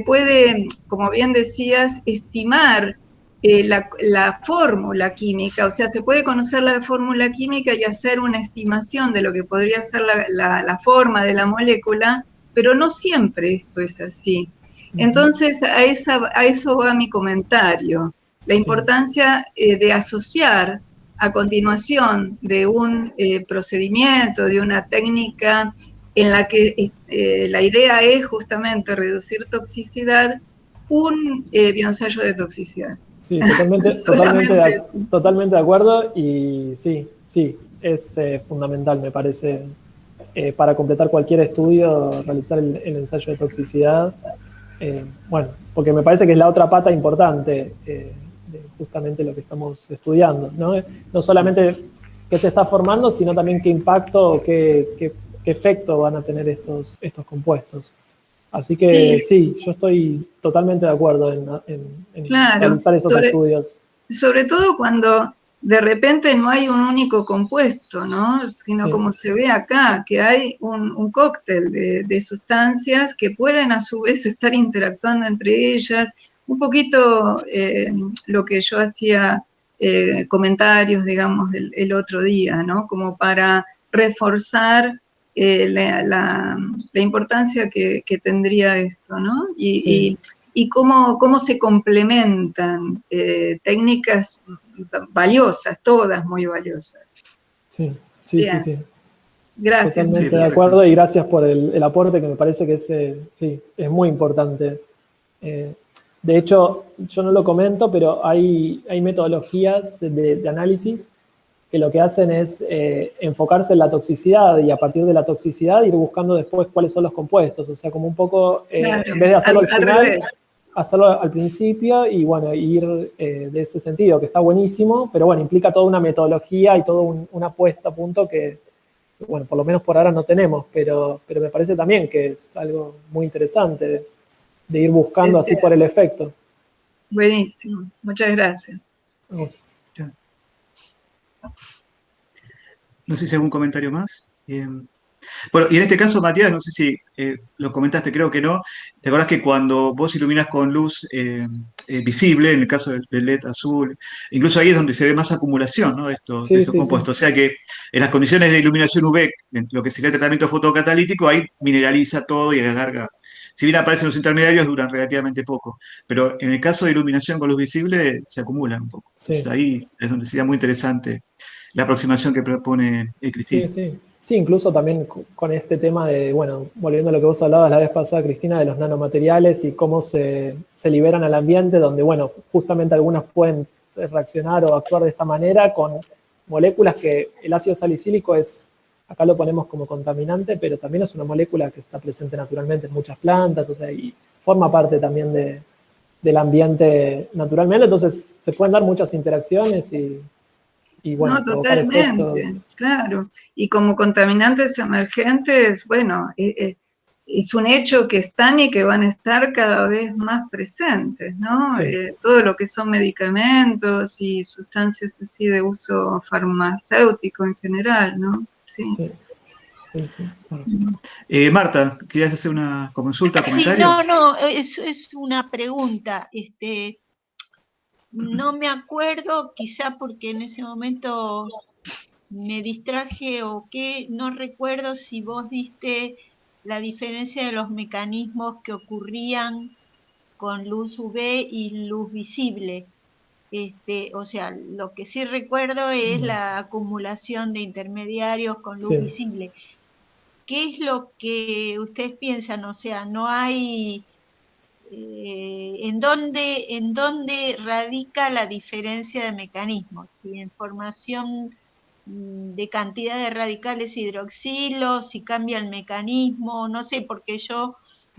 puede, como bien decías, estimar la fórmula química, o sea, se puede conocer la fórmula química y hacer una estimación de lo que podría ser la forma de la molécula, pero no siempre esto es así. Entonces, a eso va mi comentario, la importancia de asociar a continuación de un procedimiento, de una técnica en la que la idea es justamente reducir toxicidad, un bioensayo de toxicidad. Sí, totalmente de acuerdo y sí, es fundamental, me parece, para completar cualquier estudio, realizar el ensayo de toxicidad. Bueno, porque me parece que es la otra pata importante de justamente lo que estamos estudiando, ¿no? No solamente qué se está formando, sino también qué impacto, qué efecto van a tener estos compuestos. Así que sí, yo estoy totalmente de acuerdo en claro, realizar esos estudios. Sobre todo cuando de repente no hay un único compuesto, ¿no? Sino como se ve acá, que hay un cóctel de sustancias que pueden a su vez estar interactuando entre ellas. Un poquito lo que yo hacía comentarios, digamos, el otro día, ¿no? Como para reforzar la importancia que tendría esto, ¿no? Y cómo se complementan técnicas valiosas, todas muy valiosas. Sí. Gracias. Totalmente de acuerdo y gracias por el aporte que me parece que es muy importante. De hecho, yo no lo comento, pero hay metodologías de análisis que lo que hacen es enfocarse en la toxicidad y a partir de la toxicidad ir buscando después cuáles son los compuestos. O sea, como un poco, claro, en vez de hacerlo al final, hacerlo al principio y bueno, ir de ese sentido, que está buenísimo, pero bueno, implica toda una metodología y toda una puesta a punto que, bueno, por lo menos por ahora no tenemos, pero me parece también que es algo muy interesante de ir buscando así por el efecto. Buenísimo, muchas gracias. Vamos. No sé si hay algún comentario más. Bueno, y en este caso, Matías, no sé si lo comentaste, creo que no. ¿Te acordás que cuando vos iluminas con luz visible, en el caso del LED azul, incluso ahí es donde se ve más acumulación, ¿no? de estos compuestos? O sea que en las condiciones de iluminación UV, en lo que sería el tratamiento fotocatalítico, ahí mineraliza todo y a la larga, si bien aparecen los intermediarios, duran relativamente poco. Pero en el caso de iluminación con luz visible, se acumulan un poco. Entonces ahí es donde sería muy interesante la aproximación que propone Cristina. Sí, incluso también con este tema de, bueno, volviendo a lo que vos hablabas la vez pasada, Cristina, de los nanomateriales y cómo se liberan al ambiente, donde, bueno, justamente algunas pueden reaccionar o actuar de esta manera con moléculas que el ácido salicílico acá lo ponemos como contaminante, pero también es una molécula que está presente naturalmente en muchas plantas, o sea, y forma parte también del ambiente naturalmente, entonces se pueden dar muchas interacciones y bueno, no, totalmente, claro. Y como contaminantes emergentes, bueno, es un hecho que están y que van a estar cada vez más presentes, ¿no? Todo lo que son medicamentos y sustancias así de uso farmacéutico en general, ¿no? Sí. Bueno. Marta, ¿querías hacer una consulta, comentario? No, es una pregunta. No me acuerdo, quizá porque en ese momento me distraje o qué, no recuerdo si vos diste la diferencia de los mecanismos que ocurrían con luz UV y luz visible. O sea, lo que sí recuerdo es la acumulación de intermediarios con luz visible. ¿Qué es lo que ustedes piensan? O sea, no hay... ¿en dónde radica la diferencia de mecanismos? Si en formación de cantidad de radicales hidroxilo, si cambia el mecanismo, no sé, porque yo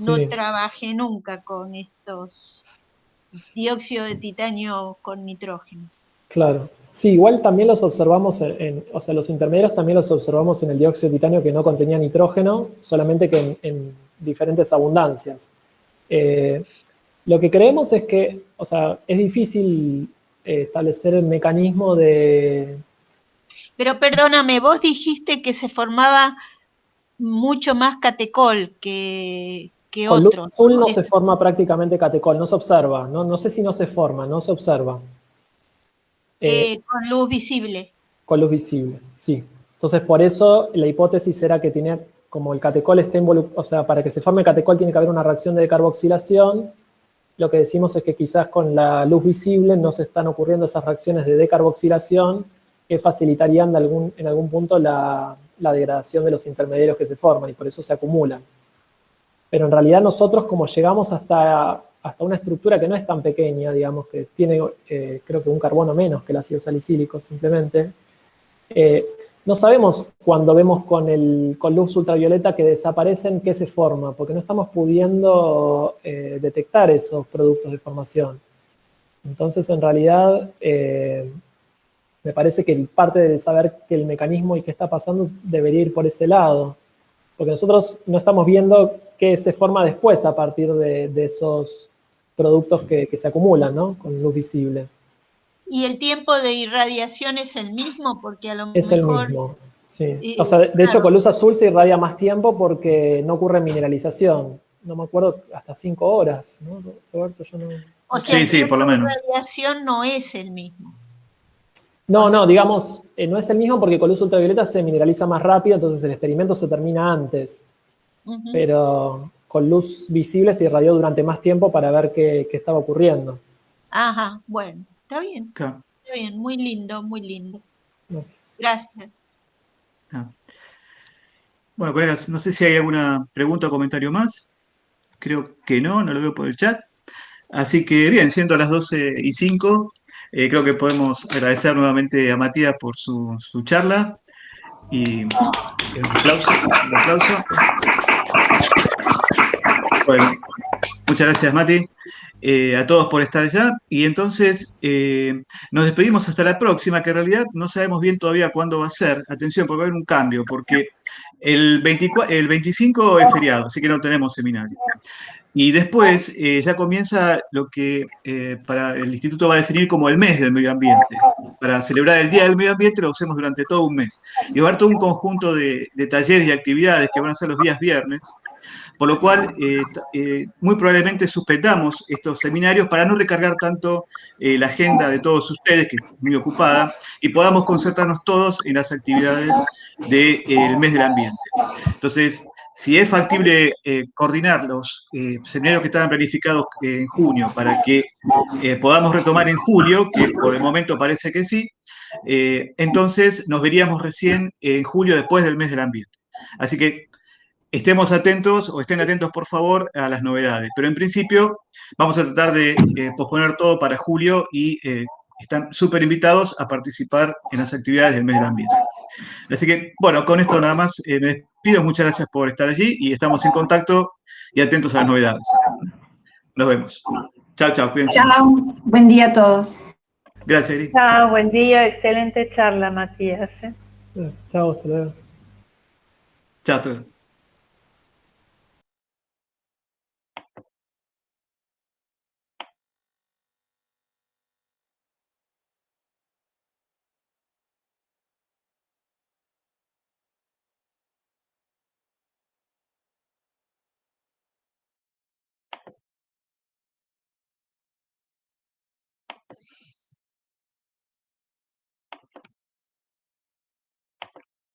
no trabajé nunca con estos dióxido de titanio con nitrógeno. Claro. Sí, igual también los observamos, o sea, los intermediarios también los observamos en el dióxido de titanio que no contenía nitrógeno, solamente que en diferentes abundancias. Lo que creemos es que, o sea, es difícil establecer el mecanismo de... Pero perdóname, vos dijiste que se formaba mucho más catecol que que Con luz otro, azul ¿no? no se forma prácticamente catecol, no se observa, no, no sé si no se forma, no se observa. Con luz visible. Con luz visible, sí. Entonces, por eso la hipótesis era que tenía, como el catecol está involucrado, o sea, para que se forme catecol tiene que haber una reacción de decarboxilación. Lo que decimos es que quizás con la luz visible no se están ocurriendo esas reacciones de decarboxilación que facilitarían en algún punto la degradación de los intermediarios que se forman y por eso se acumulan. Pero en realidad nosotros, como llegamos hasta una estructura que no es tan pequeña, digamos, que tiene creo que un carbono menos que el ácido salicílico simplemente, eh, no sabemos cuando vemos con luz ultravioleta que desaparecen qué se forma, porque no estamos pudiendo detectar esos productos de formación. Entonces, en realidad, me parece que parte de saber que el mecanismo y qué está pasando debería ir por ese lado, porque nosotros no estamos viendo qué se forma después a partir de esos productos que se acumulan, ¿no? Con luz visible. ¿Y el tiempo de irradiación es el mismo? Porque a lo Es el mejor, mismo, sí. O sea, de hecho, claro, con luz azul se irradia más tiempo porque no ocurre mineralización. No me acuerdo, hasta 5 horas, ¿no? Roberto, yo no... o sea, Sí, el sí, tiempo por lo de menos. irradiación no es el mismo. O No, sea, no, digamos, no es el mismo porque con luz ultravioleta se mineraliza más rápido, entonces el experimento se termina antes. ujú. Pero con luz visible se irradió durante más tiempo para ver qué estaba ocurriendo. Ajá, bueno, Claro. está bien, muy lindo, muy lindo. No. Gracias. Ah. Bueno, colegas, no sé si hay alguna pregunta o comentario más. Creo que no, no lo veo por el chat. Así que bien, siendo las 12:05, creo que podemos agradecer nuevamente a Matías por su charla y un aplauso, un aplauso. Bueno, muchas gracias, Mati, a todos por estar allá. Y entonces nos despedimos hasta la próxima, que en realidad no sabemos bien todavía cuándo va a ser. Atención, porque va a haber un cambio, porque el 25 es feriado, así que no tenemos seminario. Y después ya comienza lo que para el instituto va a definir como el mes del medio ambiente. Para celebrar el Día del Medio Ambiente lo hacemos durante todo un mes. Y va a haber todo un conjunto de talleres y actividades que van a ser los días viernes, por lo cual muy probablemente suspendamos estos seminarios para no recargar tanto la agenda de todos ustedes, que es muy ocupada, y podamos concentrarnos todos en las actividades del mes del ambiente. Entonces, si es factible coordinar los seminarios que estaban planificados en junio para que podamos retomar en julio, que por el momento parece que sí, entonces nos veríamos recién en julio después del mes del ambiente. Así que estemos atentos o estén atentos por favor a las novedades. Pero en principio vamos a tratar de posponer todo para julio y están súper invitados a participar en las actividades del mes del ambiente. Así que, bueno, con esto nada más me despido. Muchas gracias por estar allí y estamos en contacto y atentos a las novedades. Nos vemos. Chao, chao, cuídense. Chao, buen día a todos. Gracias, Eri. Chao. Chao, buen día, excelente charla, Matías. Chao, hasta luego. Chao. Hasta luego.